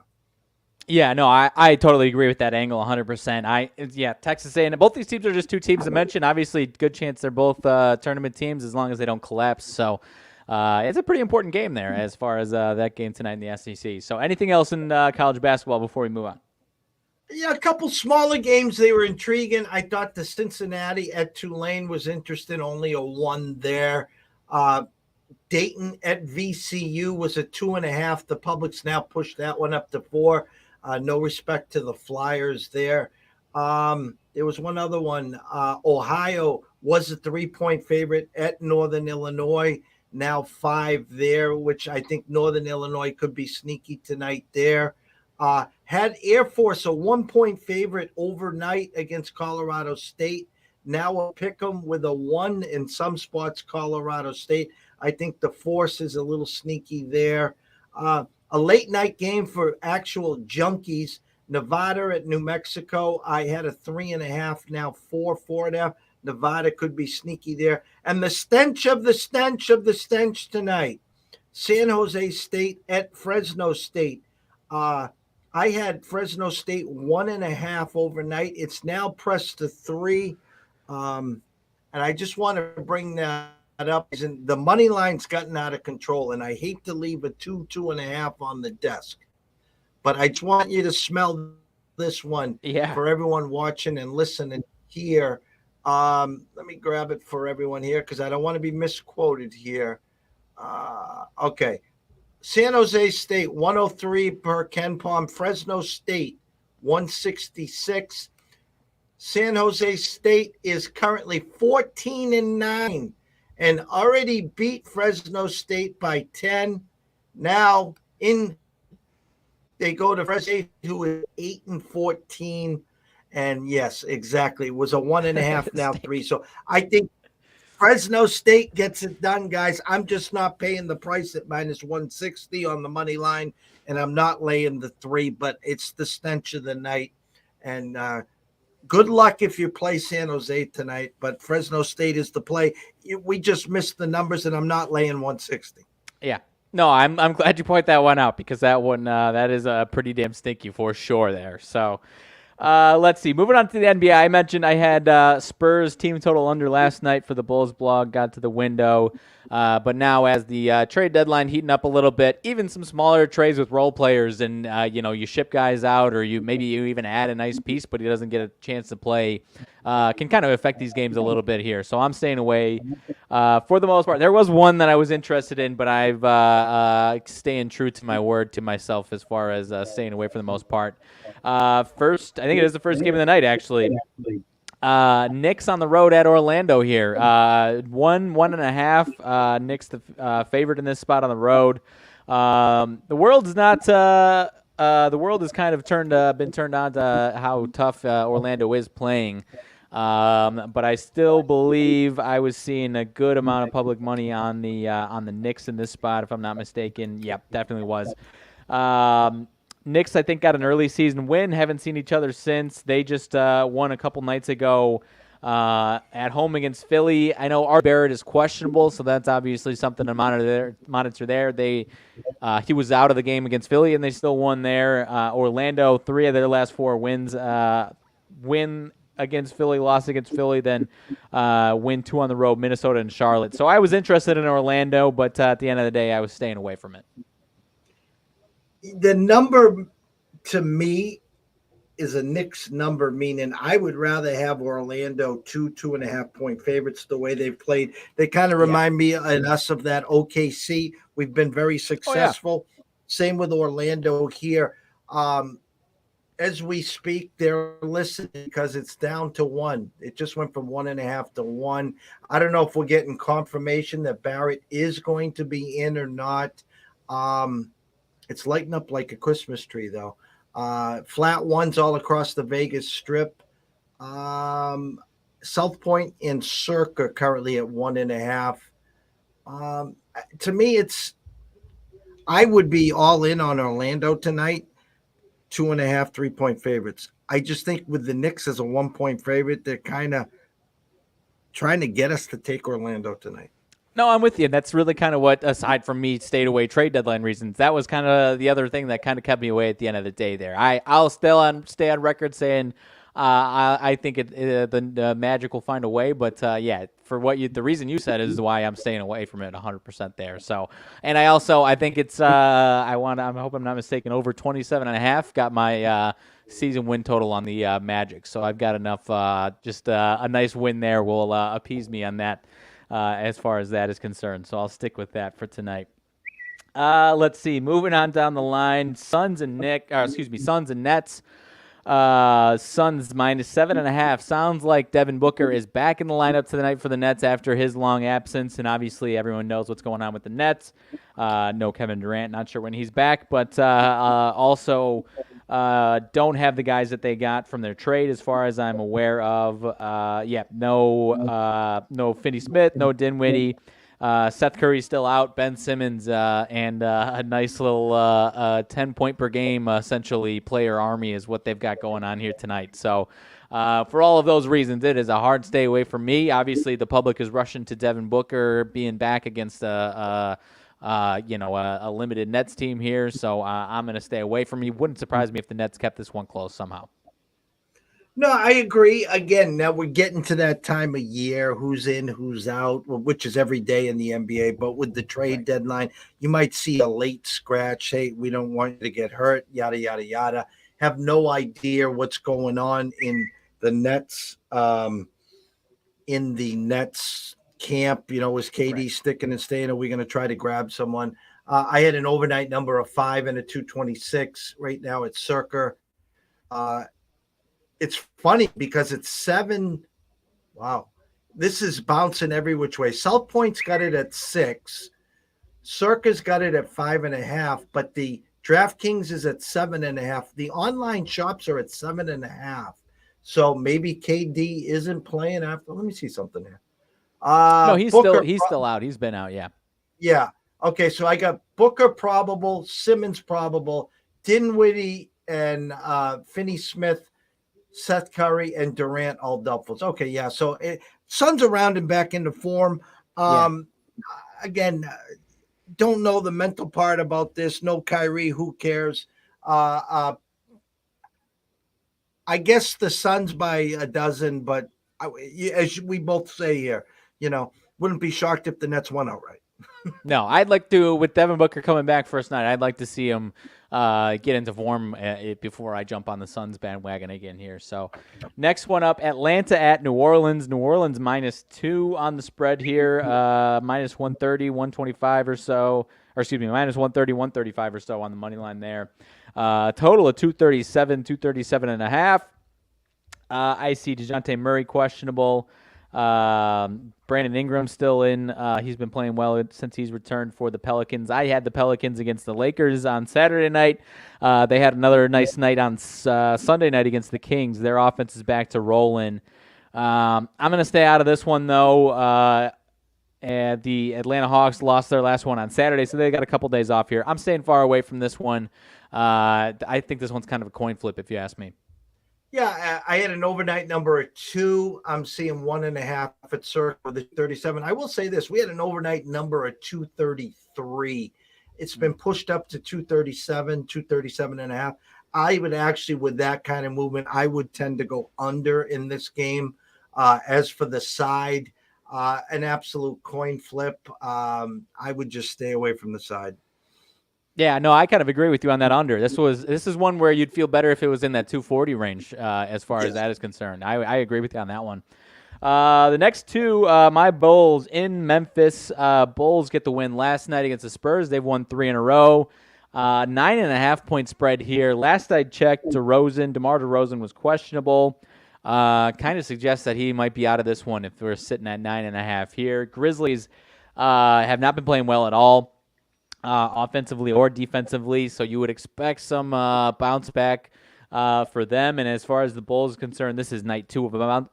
Yeah, no, I totally agree with that angle 100%. Texas A&M, both these teams are just two teams to mention. Obviously, good chance they're both tournament teams as long as they don't collapse. So it's a pretty important game there as far as that game tonight in the SEC. So anything else in college basketball before we move on? Yeah, a couple smaller games. They were intriguing. I thought the Cincinnati at Tulane was interesting, only a 1 there. Dayton at VCU was a 2.5. The public's now pushed that one up to 4. No respect to the Flyers there. There was one other one. Ohio was a 3-point favorite at Northern Illinois. Now 5 there, which I think Northern Illinois could be sneaky tonight there. Had Air Force a 1-point favorite overnight against Colorado State. Now a pick 'em with a 1 in some spots, Colorado State. I think the Force is a little sneaky there. A late night game for actual junkies. Nevada at New Mexico. I had a 3.5, now 4.5. Nevada could be sneaky there. And the stench of the stench tonight. San Jose State at Fresno State. I had Fresno State 1.5 overnight. It's now pressed to 3. And I just want to bring that up. The money line's gotten out of control, and I hate to leave a 2.5 on the desk. But I just want you to smell this one for everyone watching and listening here. Let me grab it for everyone here because I don't want to be misquoted here. Okay. San Jose State, 103 per Ken Palm. Fresno State, 166. San Jose State is currently 14-9 and already beat Fresno State by 10. Now they go to Fresno State, who is 8-14. And yes, exactly. It was a 1.5, now 3. So I think Fresno State gets it done, guys. I'm just not paying the price at -160 on the money line, and I'm not laying the 3, but it's the stench of the night. And good luck if you play San Jose tonight, but Fresno State is the play. We just missed the numbers, and I'm not laying 160. Yeah. No, I'm glad you point that one out because that one that is pretty damn stinky for sure there. So let's see. Moving on to the NBA, I mentioned I had Spurs team total under last night for the Bulls blog, got to the window. But now as the trade deadline heating up a little bit, even some smaller trades with role players and, you ship guys out or maybe you even add a nice piece, but he doesn't get a chance to play can kind of affect these games a little bit here. So I'm staying away for the most part. There was one that I was interested in, but I've staying true to my word to myself as far as staying away for the most part. First, I think it is the first game of the night, actually. Knicks on the road at Orlando here. 1.5. Knicks the favorite in this spot on the road. The world's not. The world has kind of been turned on to how tough Orlando is playing. But I still believe I was seeing a good amount of public money on the Knicks in this spot, if I'm not mistaken. Yep, definitely was. Knicks, I think, got an early season win. Haven't seen each other since. They just won a couple nights ago at home against Philly. I know R. Barrett is questionable, so that's obviously something to monitor there. He was out of the game against Philly, and they still won there. Orlando, 3 of their last 4 wins. Win against Philly, loss against Philly, then win 2 on the road, Minnesota and Charlotte. So I was interested in Orlando, but at the end of the day, I was staying away from it. The number to me is a Knicks number, meaning I would rather have Orlando 2.5 point favorites the way they've played. They kind of remind me and us of that OKC. We've been very successful. Oh, yeah. Same with Orlando here. As we speak, they're listening because it's down to 1. It just went from 1.5 to 1. I don't know if we're getting confirmation that Barrett is going to be in or not. It's lighting up like a Christmas tree, though. Flat ones all across the Vegas Strip. South Point and Circa currently at 1.5. To me, I would be all in on Orlando tonight. 2.5, 3-point favorites. I just think with the Knicks as a 1-point favorite, they're kind of trying to get us to take Orlando tonight. No, I'm with you. That's really kind of what, aside from me, stayed away trade deadline reasons. That was kind of the other thing that kind of kept me away at the end of the day there. I'll still stay on record saying I think the Magic will find a way, but yeah, for the reason you said is why I'm staying away from it 100% there. So, and I think it's I hope I'm not mistaken, over 27.5. Got my season win total on the Magic, so I've got enough. Just a nice win there will appease me on that. As far as that is concerned. So I'll stick with that for tonight. Let's see. Moving on down the line. Suns and Nets. Suns -7.5. Sounds like Devin Booker is back in the lineup tonight for the Nets after his long absence. And obviously everyone knows what's going on with the Nets. No Kevin Durant. Not sure when he's back. But also don't have the guys that they got from their trade as far as I'm aware of. No Finney Smith, no Dinwiddie. Seth Curry's still out. Ben Simmons and a nice little 10-point per game, essentially, player army is what they've got going on here tonight. So for all of those reasons, it is a hard stay away from me. Obviously, the public is rushing to Devin Booker being back against a limited Nets team here, so I'm going to stay away from you. Wouldn't surprise me if the Nets kept this one close somehow. No, I agree. Again, now we're getting to that time of year, who's in, who's out, which is every day in the NBA. But with the trade deadline, you might see a late scratch. Hey, we don't want you to get hurt, yada, yada, yada. Have no idea what's going on in the Nets, camp. Is KD sticking and staying? Are we going to try to grab someone? I had an overnight number of 5 and a 226. Right now it's circa. It's funny because it's 7. Wow. This is bouncing every which way. South Point's got it at 6. Circa's got it at 5.5, but the DraftKings is at 7.5. The online shops are at 7.5. So maybe KD isn't playing after. Let me see something here. No, he's still out. He's been out, yeah. Yeah. Okay, so I got Booker probable, Simmons probable, Dinwiddie and Finney Smith, Seth Curry, and Durant all doubtfuls. Okay, yeah. So Suns around and back into form. Again, don't know the mental part about this. No Kyrie, who cares? I guess the Suns by a dozen, but as we both say here, wouldn't be shocked if the Nets won outright. No, I'd like to, with Devin Booker coming back first night, I'd like to see him get into form before I jump on the Suns bandwagon again here. So next one up, Atlanta at New Orleans. New Orleans -2 on the spread here, -130, 125 or so. Or excuse me, -130, 135 or so on the money line there. Total of 237, 237.5. I see DeJounte Murray questionable. Brandon Ingram still in. He's been playing well since he's returned for the Pelicans. I had the Pelicans against the Lakers on Saturday night. They had another nice night on Sunday night against the Kings. Their offense is back to rolling. I'm going to stay out of this one, though. And the Atlanta Hawks lost their last one on Saturday, so they got a couple days off here. I'm staying far away from this one. I think this one's kind of a coin flip, if you ask me. Yeah, I had an overnight number of 2. I'm seeing 1.5 at circa with the 37. I will say this: we had an overnight number of 233. It's been pushed up to 237, 237.5. I would actually, with that kind of movement, I would tend to go under in this game. As for the side, an absolute coin flip. I would just stay away from the side. Yeah, no, I kind of agree with you on that under. This is one where you'd feel better if it was in that 240 range as far as that is concerned. I agree with you on that one. The next two, my Bulls in Memphis. Bulls get the win last night against the Spurs. They've won 3 in a row. 9.5 point spread here. Last I checked, DeMar DeRozan was questionable. Kind of suggests that he might be out of this one if we're sitting at 9.5 here. Grizzlies have not been playing well at all. Offensively or defensively, so you would expect some bounce back for them. And as far as the Bulls is concerned, this is night 2 of a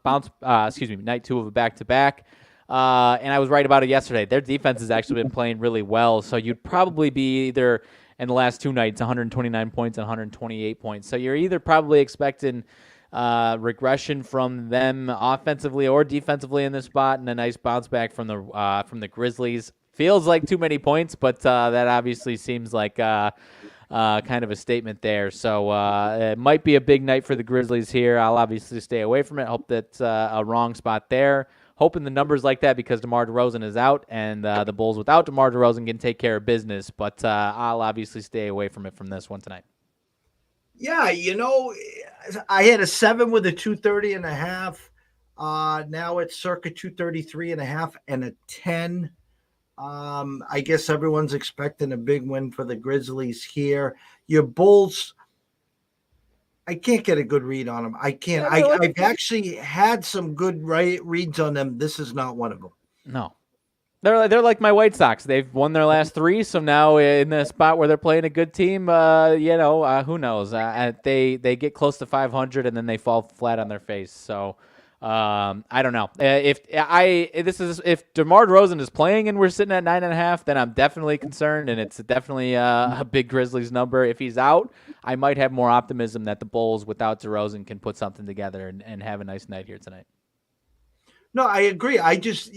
back-to-back. And I was right about it yesterday. Their defense has actually been playing really well, so you'd probably be either in the last 2 nights 129 points and 128 points. So you're either probably expecting regression from them offensively or defensively in this spot, and a nice bounce back from the Grizzlies. Feels like too many points, but that obviously seems like kind of a statement there. So it might be a big night for the Grizzlies here. I'll obviously stay away from it. Hope that's a wrong spot there. Hoping the numbers like that because DeMar DeRozan is out, and the Bulls without DeMar DeRozan can take care of business. But I'll obviously stay away from it from this one tonight. Yeah, I had a 7 with a 230.5. Now it's circa 233.5 and a 10. I guess everyone's expecting a big win for the Grizzlies here. Your Bulls, I can't get a good read on them. I can't. I've actually had some good reads on them. This is not one of them. No. They're like my White Sox. They've won their last 3, so now in the spot where they're playing a good team, who knows? They get close to 500 and then they fall flat on their face. So I don't know. If DeMar DeRozan is playing and we're sitting at 9.5, then I'm definitely concerned, and it's definitely a big Grizzlies number. If he's out, I might have more optimism that the Bulls without DeRozan can put something together and have a nice night here tonight. No, I agree. I just,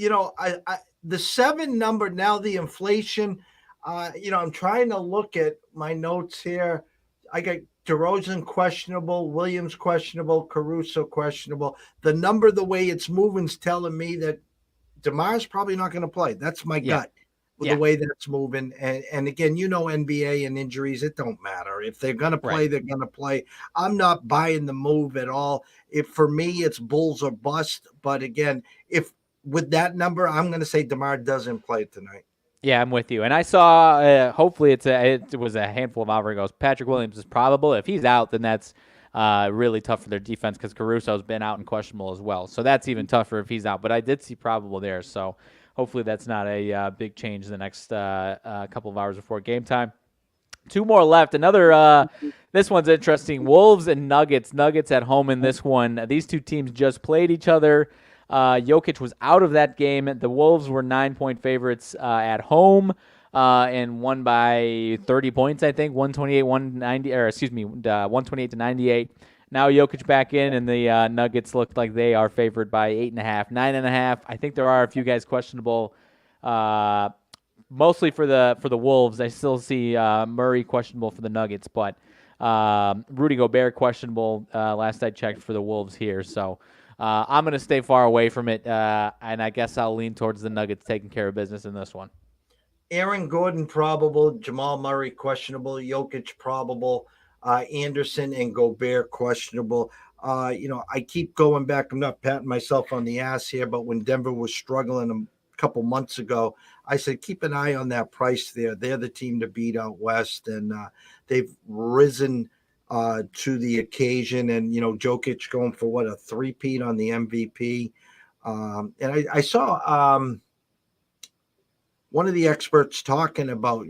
the 7 number, now the inflation, I'm trying to look at my notes here. I got DeRozan questionable, Williams questionable, Caruso questionable. The number, the way it's moving, is telling me that DeMar's probably not going to play. That's my gut with the way that's moving. And again, NBA and injuries, it don't matter. If they're going to play, they're going to play. I'm not buying the move at all. For me, it's Bulls or bust. But again, if with that number, I'm going to say DeMar doesn't play tonight. Yeah, I'm with you. And I saw, hopefully it was a handful of hours ago, Patrick Williams is probable. If he's out, then that's really tough for their defense because Caruso's been out and questionable as well. So that's even tougher if he's out. But I did see probable there. So hopefully that's not a big change in the next couple of hours before game time. 2 more left. This one's interesting. Wolves and Nuggets. Nuggets at home in this one. These 2 teams just played each other. Jokic was out of that game. The Wolves were 9-point favorites at home and won by 30 points, I think, 128 to 98. Now Jokic back in, and the Nuggets look like they are favored by 8.5, 9.5. I think there are a few guys questionable, mostly for the Wolves. I still see Murray questionable for the Nuggets, but Rudy Gobert questionable last I checked for the Wolves here. So I'm going to stay far away from it, and I guess I'll lean towards the Nuggets taking care of business in this one. Aaron Gordon probable, Jamal Murray questionable, Jokic probable, Anderson and Gobert questionable. I keep going back. I'm not patting myself on the ass here, but when Denver was struggling a couple months ago, I said keep an eye on that price there. They're the team to beat out west, and they've risen to the occasion. And Jokic going for what, a three-peat on the MVP. And I saw. One of the experts talking about,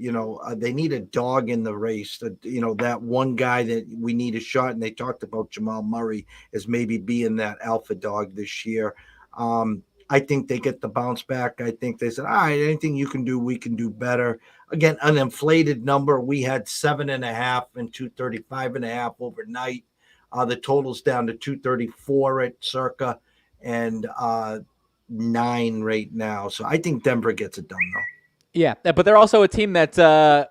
they need a dog in the race. That one guy that we need a shot, and they talked about Jamal Murray as maybe being that alpha dog this year. I think they get the bounce back. I think they said, all right, anything you can do, we can do better. Again, an inflated number. We had 7.5 and 235.5 overnight. The total's down to 234 at circa, and 9 right now. So I think Denver gets it done, though. Yeah, but they're also a team that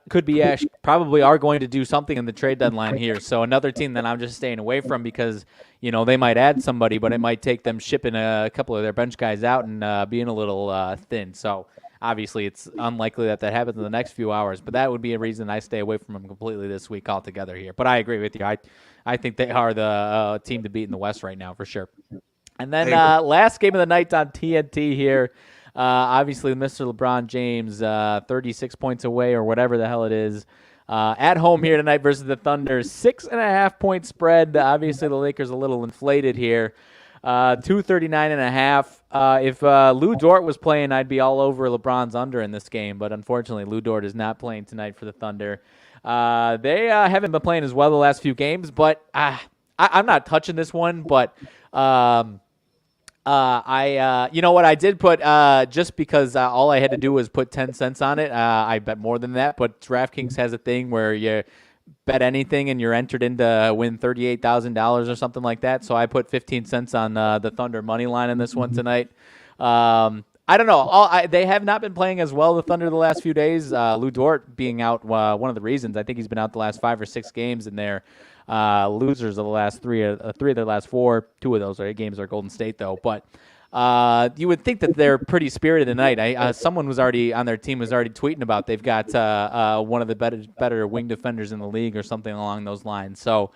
could be probably are going to do something in the trade deadline here. So another team that I'm just staying away from because, they might add somebody, but it might take them shipping a couple of their bench guys out and being a little thin. So obviously it's unlikely that happens in the next few hours, but that would be a reason I stay away from them completely this week altogether here. But I agree with you. I think they are the team to beat in the West right now for sure. And then last game of the night on TNT here. Obviously, Mr. LeBron James, 36 points away or whatever the hell it is, at home here tonight versus the Thunder. 6.5-point spread. Obviously, the Lakers a little inflated here. 239.5. If Lou Dort was playing, I'd be all over LeBron's under in this game. But unfortunately, Lou Dort is not playing tonight for the Thunder. They haven't been playing as well the last few games, but I'm not touching this one. But I did put, just because all I had to do was put 10 cents on it. I bet more than that, but DraftKings has a thing where you bet anything and you're entered into win $38,000 or something like that. So I put 15 cents on the Thunder money line in this one tonight. I don't know. They have not been playing as well, the Thunder, the last few days. Lou Dort being out, one of the reasons. I think he's been out the last 5 or 6 games in there. Losers of the last three of their last 4. 2 of those games are Golden State, though. But you would think that they're pretty spirited tonight. Someone was already on their team was already tweeting about they've got one of the better wing defenders in the league or something along those lines. So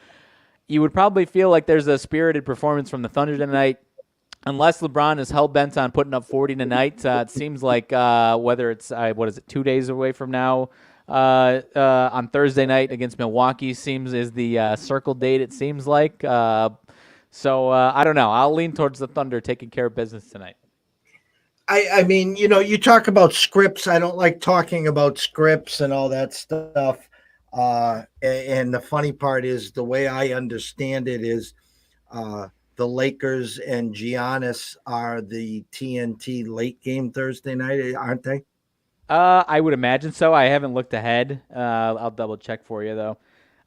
you would probably feel like there's a spirited performance from the Thunder tonight. Unless LeBron is hell-bent on putting up 40 tonight, it seems like whether it's, 2 days away from now, on Thursday night against Milwaukee is the circle date, it seems like. So I don't know. I'll lean towards the Thunder taking care of business tonight. I mean, you talk about scripts. I don't like talking about scripts and all that stuff. And the funny part is the way I understand it is the Lakers and Giannis are the TNT late game Thursday night, aren't they? I would imagine so. I haven't looked ahead. I'll double check for you though.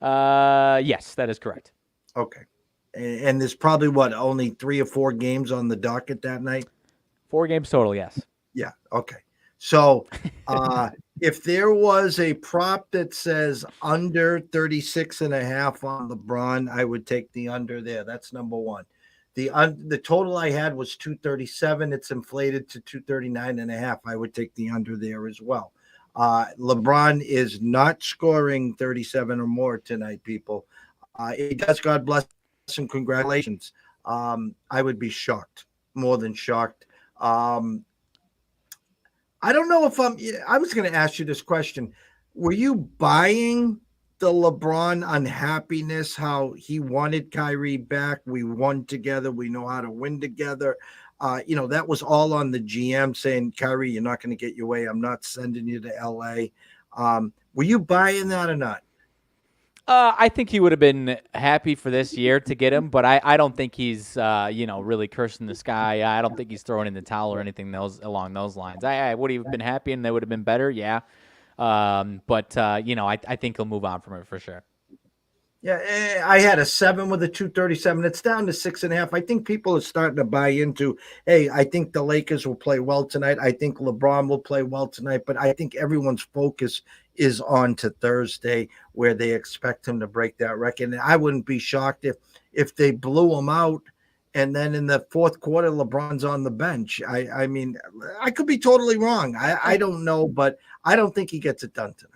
Yes, that is correct. Okay. And there's probably only 3 or 4 games on the docket that night? 4 games total, yes. Yeah. Okay. So if there was a prop that says under 36.5 on LeBron, I would take the under there. That's number one. The total I had was 237. It's inflated to 239.5. I would take the under there as well. LeBron is not scoring 37 or more tonight, people. He does, God bless him. Congratulations. I would be shocked, more than shocked. I don't know if I was going to ask you this question. Were you buying the LeBron unhappiness, how he wanted Kyrie back? We won together. We know how to win together. That was all on the GM saying, Kyrie, you're not going to get your way. I'm not sending you to LA. Were you buying that or not? I think he would have been happy for this year to get him, but I don't think he's, really cursing the sky. I don't think he's throwing in the towel or anything along those lines. I would have been happy and they would have been better, yeah. But I think he'll move on from it for sure. Yeah, I had a 7 with a 237. It's down to 6.5. I think people are starting to buy into, hey, I think the Lakers will play well tonight. I think LeBron will play well tonight. But I think everyone's focus is on to Thursday, where they expect him to break that record. And I wouldn't be shocked if they blew him out and then in the fourth quarter, LeBron's on the bench. I mean, I could be totally wrong. I don't know, but I don't think he gets it done tonight.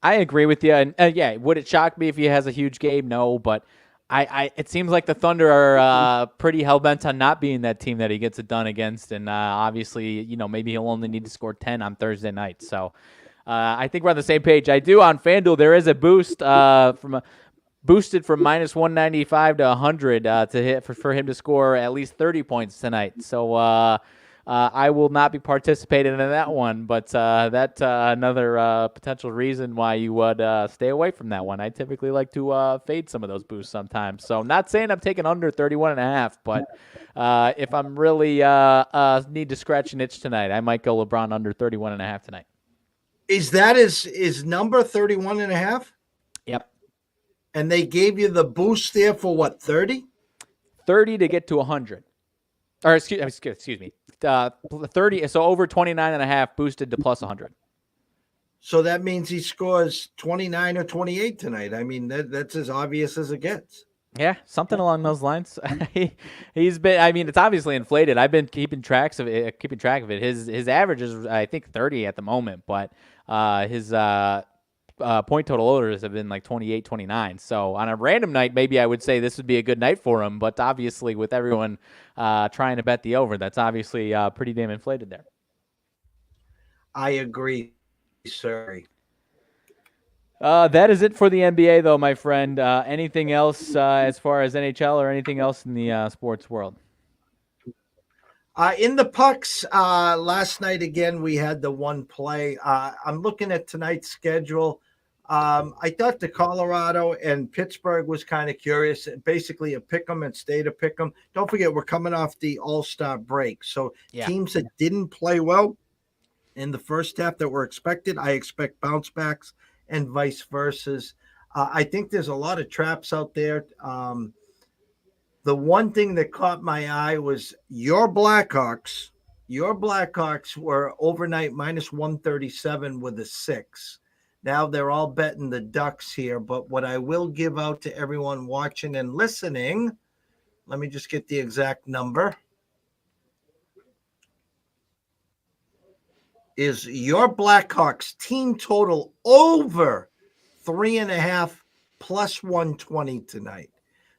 I agree with you. And yeah, would it shock me if he has a huge game? No, but it seems like the Thunder are pretty hell bent on not being that team that he gets it done against. And obviously, maybe he'll only need to score 10 on Thursday night. So I think we're on the same page. I do on FanDuel. There is a boost boosted from minus 195 to 100 to hit for him to score at least 30 points tonight. So I will not be participating in that one, but that's another potential reason why you would stay away from that one. I typically like to fade some of those boosts sometimes. So not saying I'm taking under 31.5, but if I'm really need to scratch an itch tonight, I might go LeBron under 31.5 tonight. Is number 31.5? Yep. And they gave you the boost there for what, 30? 30 to get to 100. Or excuse me. 30, so over 29.5 boosted to plus 100. So that means he scores 29 or 28 tonight. I mean, that's as obvious as it gets. Yeah, something along those lines. He's been. I mean, it's obviously inflated. I've been keeping track of it. His average is, I think, 30 at the moment, but his point total orders have been like 28, 29. So on a random night, maybe I would say this would be a good night for him. But obviously, with everyone trying to bet the over, that's obviously pretty damn inflated there. I agree, sir. That is it for the NBA, though, my friend. Anything else as far as NHL or anything else in the sports world? In the pucks, last night, again, we had the one play. I'm looking at tonight's schedule. I thought the Colorado and Pittsburgh was kind of curious. Basically, a pick 'em and stay to pick 'em. Don't forget, we're coming off the All-Star break. So teams that didn't play well in the first half that were expected, I expect bounce backs and vice versa. I think there's a lot of traps out there. The one thing that caught my eye was your Blackhawks. Your Blackhawks were overnight minus 137 with a 6. Now they're all betting the Ducks here. But what I will give out to everyone watching and listening, let me just get the exact number, is your Blackhawks team total over 3.5 plus 120 tonight.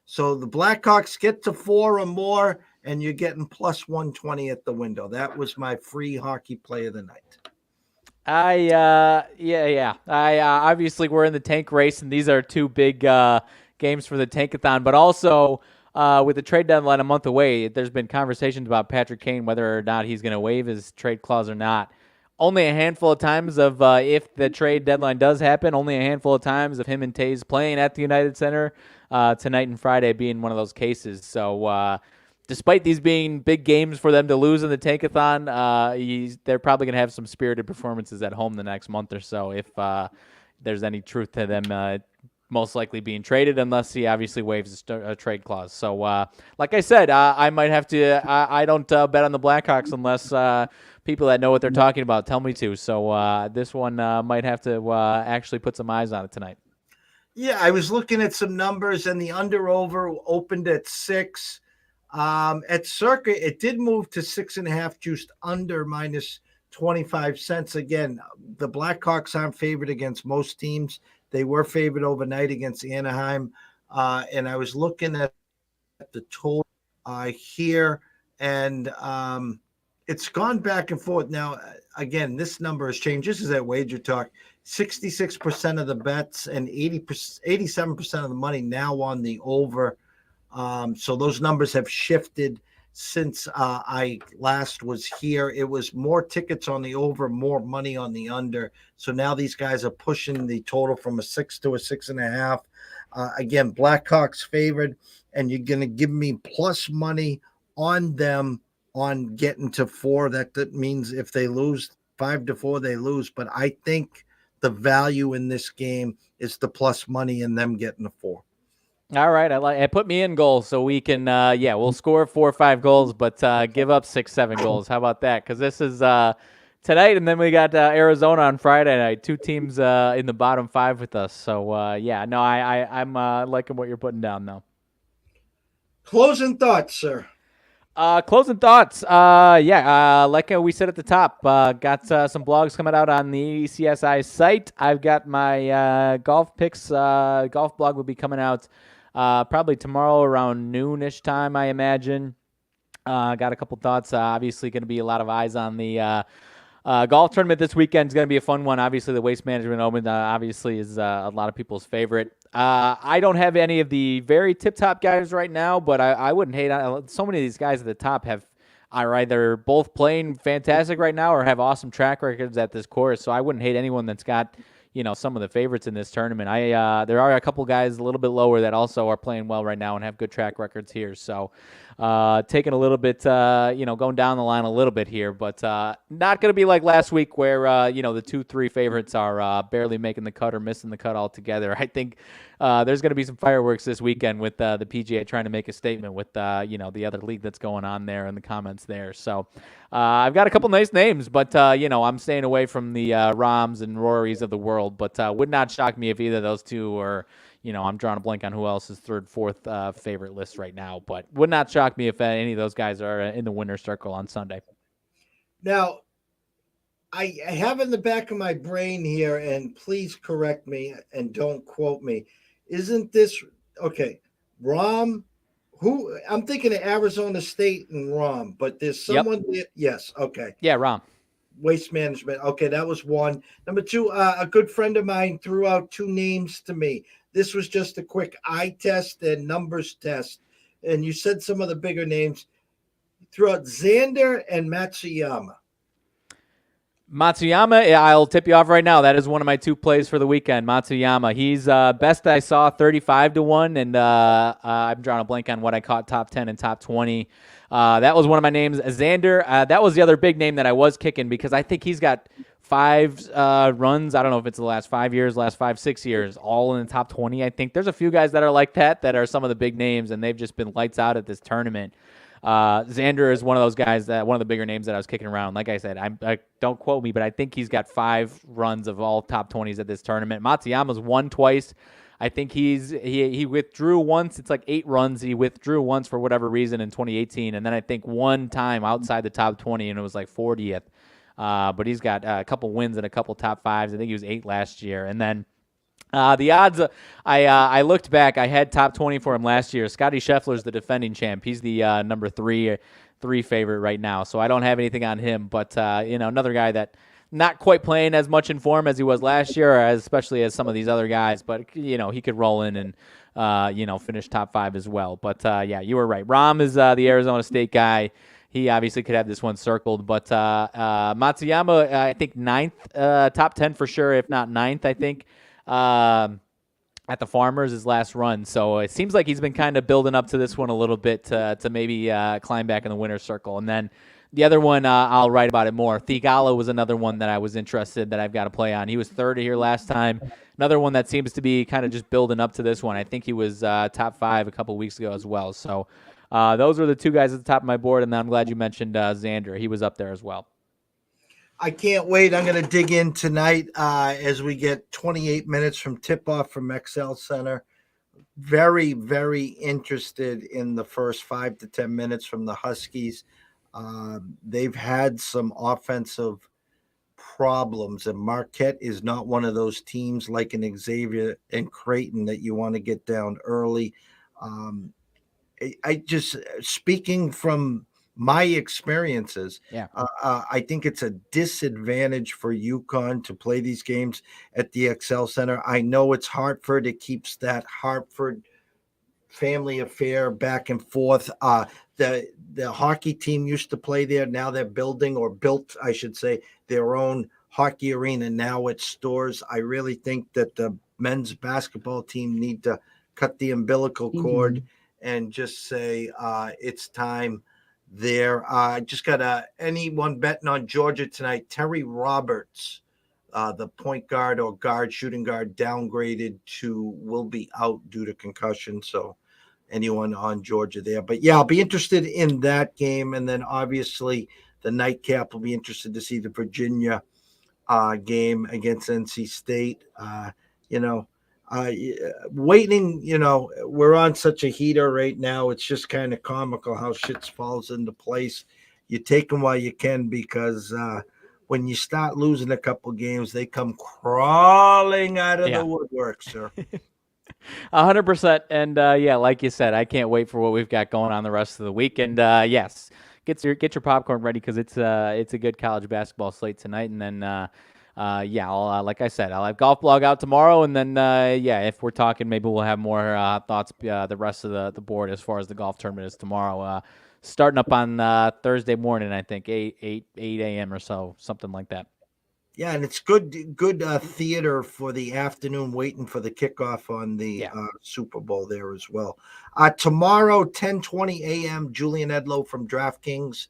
So the Blackhawks get to 4 or more, and you're getting plus 120 at the window. That was my free hockey play of the night. Obviously we're in the tank race, and these are two big games for the tankathon. But also with the trade deadline a month away, there's been conversations about Patrick Kane, whether or not he's going to waive his trade clause or not. Only a handful of times of if the trade deadline does happen, only a handful of times of him and Tays playing at the United Center tonight and Friday being one of those cases. So despite these being big games for them to lose in the tankathon, they're probably going to have some spirited performances at home the next month or so if there's any truth to them most likely being traded, unless he obviously waives a trade clause. So like I said, I might have to I don't bet on the Blackhawks unless people that know what they're talking about tell me to. So this one might have to actually put some eyes on it tonight. Yeah, I was looking at some numbers, and the under-over opened at 6. At Circa, it did move to 6.5, juiced under minus 25 cents. Again, the Blackhawks aren't favored against most teams. They were favored overnight against Anaheim. And I was looking at the total here, and it's gone back and forth. Now, again, this number has changed. This is at Wager Talk. 66% of the bets and 87% of the money now on the over. So those numbers have shifted since I last was here. It was more tickets on the over, more money on the under. So now these guys are pushing the total from a 6 to a 6.5. Again, Blackhawks favored, and you're going to give me plus money on them on getting to 4. That means if they lose 5-4, they lose. But I think the value in this game is the plus money in them getting a 4. All right, I put me in goals so we can we'll score 4 or 5 goals, but give up 6-7 goals. How about that? Because this is tonight, and then we got Arizona on Friday night. 2 teams in the bottom 5 with us. So I'm liking what you're putting down though. Closing thoughts, sir. Closing thoughts. Like we said at the top, got some blogs coming out on the CSI site. I've got my golf picks. Golf blog will be coming out probably tomorrow around noonish time, I imagine. Got a couple thoughts. Obviously, going to be a lot of eyes on the golf tournament this weekend. Is going to be a fun one. Obviously, the Waste Management Open obviously is a lot of people's favorite. I don't have any of the very tip-top guys right now, but I wouldn't hate on so many of these guys at the top are either both playing fantastic right now or have awesome track records at this course. So I wouldn't hate anyone that's got some of the favorites in this tournament. There are a couple guys a little bit lower that also are playing well right now and have good track records here. So taking a little bit, going down the line a little bit here, but not going to be like last week where, the 2-3 favorites are barely making the cut or missing the cut altogether. I think there's going to be some fireworks this weekend with the PGA trying to make a statement with, the other league that's going on there in the comments there. So I've got a couple nice names, but, I'm staying away from the Rahms and Rorys of the world, but would not shock me if either of those two are, I'm drawing a blank on who else is third, fourth favorite list right now, but would not shock me if any of those guys are in the winner's circle on Sunday. Now, I have in the back of my brain here, and please correct me and don't quote me. Isn't this okay? Rahm, who I'm thinking of Arizona State and Rahm, but there's someone. Yep. Yes, okay. Yeah, Rahm. Waste Management. Okay, that was one. Number two, a good friend of mine threw out two names to me. This was just a quick eye test and numbers test. And you said some of the bigger names. You threw out Xander and Matsuyama. Matsuyama, I'll tip you off right now. That is one of my two plays for the weekend. Matsuyama, he's best I saw 35-1, and I'm drawing a blank on what I caught top 10 and top 20. That was one of my names. Xander, that was the other big name that I was kicking because I think he's got 5 runs. I don't know if it's the last 5 years, last 5-6 years, all in the top 20. I think there's a few guys that are like that are some of the big names, and they've just been lights out at this tournament. Xander is one of those guys one of the bigger names that I was kicking around. Like I said, I don't quote me, but I think he's got 5 runs of all top 20s at this tournament. Matsuyama's won twice. I think he withdrew once. It's like 8 runs. He withdrew once for whatever reason in 2018, and then I think one time outside the top 20, and it was like 40th. But he's got a couple wins and a couple top 5s. I think he was 8 last year, and then. The odds, I looked back. I had top 20 for him last year. Scotty Scheffler's the defending champ. He's the number 3 favorite right now, so I don't have anything on him. But, another guy that not quite playing as much in form as he was last year, especially as some of these other guys. But, he could roll in and, finish top 5 as well. But, you were right. Rahm is the Arizona State guy. He obviously could have this one circled. But Matsuyama, I think 9th, top 10 for sure, if not 9th, I think. At the Farmers, his last run. So it seems like he's been kind of building up to this one a little bit to maybe climb back in the winner's circle. And then the other one, I'll write about it more. Theegala was another one that I was interested that I've got to play on. He was 3rd here last time. Another one that seems to be kind of just building up to this one. I think he was top 5 a couple weeks ago as well. So those are the two guys at the top of my board, and then I'm glad you mentioned Xander. He was up there as well. I can't wait. I'm going to dig in tonight as we get 28 minutes from tip-off from XL Center. Very, very interested in the first 5 to 10 minutes from the Huskies. They've had some offensive problems, and Marquette is not one of those teams like an Xavier and Creighton that you want to get down early. I just, speaking from my experiences, I think it's a disadvantage for UConn to play these games at the XL Center. I know it's Hartford. It keeps that Hartford family affair back and forth. The hockey team used to play there. Now they're built, I should say, their own hockey arena. Now it stores. I really think that the men's basketball team need to cut the umbilical cord and just say it's time there. Just got anyone betting on Georgia tonight. Terry Roberts, the point guard or shooting guard, downgraded to will be out due to concussion. So anyone on Georgia there. But yeah, I'll be interested in that game. And then obviously the nightcap will be interested to see the Virginia game against NC State. Waiting, we're on such a heater right now. It's just kind of comical how shit falls into place. You take them while you can because when you start losing a couple games, they come crawling out of the Yeah. woodwork, sir. 100%. And yeah, like you said, I can't wait for what we've got going on the rest of the week. And yes, get your popcorn ready because it's a good college basketball slate tonight. And then yeah, like I said, I'll have golf blog out tomorrow. And then yeah, if we're talking, maybe we'll have more thoughts the rest of the board as far as the golf tournament is tomorrow. Starting up on Thursday morning, I think 8 a.m. or so, something like that. Yeah, and it's good theater for the afternoon, waiting for the kickoff on the Yeah. Super Bowl there as well. Tomorrow, 10:20 a.m., Julian Edlow from DraftKings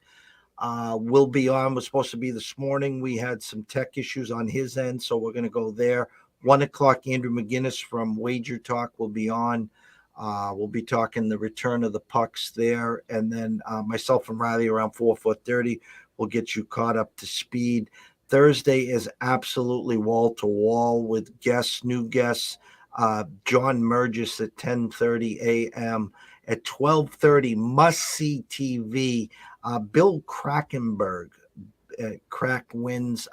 will be on. Was supposed to be this morning. We had some tech issues on his end, so we're going to go there. 1 o'clock, Andrew McGinnis from Wager Talk will be on. We'll be talking the return of the pucks there, and then myself and Riley around 4:30 will get you caught up to speed. Thursday is absolutely wall to wall with guests, new guests. John Murgis at 10:30 a.m. At 12:30, must see TV. Bill Krakenberg. Crack wins.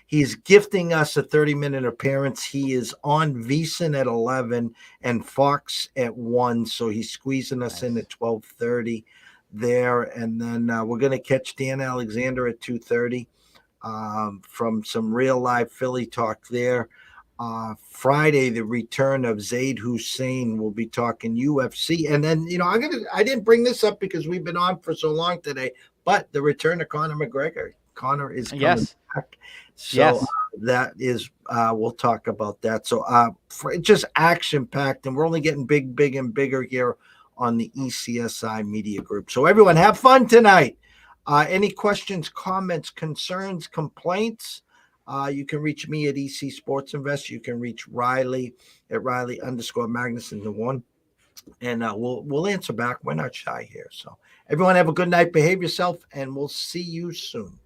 He's gifting us a 30-minute appearance. He is on VSiN at 11 and Fox at 1, so he's squeezing us in at 12:30 there. And then we're going to catch Dan Alexander at 2:30 from some real live Philly talk there. Friday, the return of Zaid Hussein. Will be talking UFC. And then, I didn't bring this up because we've been on for so long today, but the return of Conor McGregor. Conor is coming back. So Yes. that is, we'll talk about that. So just action packed, and we're only getting big and bigger here on the ECSI Media Group. So everyone have fun tonight. Any questions, comments, concerns, complaints? You can reach me at EC Sports Invest. You can reach Riley at Riley_Magnuson1. And we'll answer back. We're not shy here. So everyone have a good night. Behave yourself, and we'll see you soon.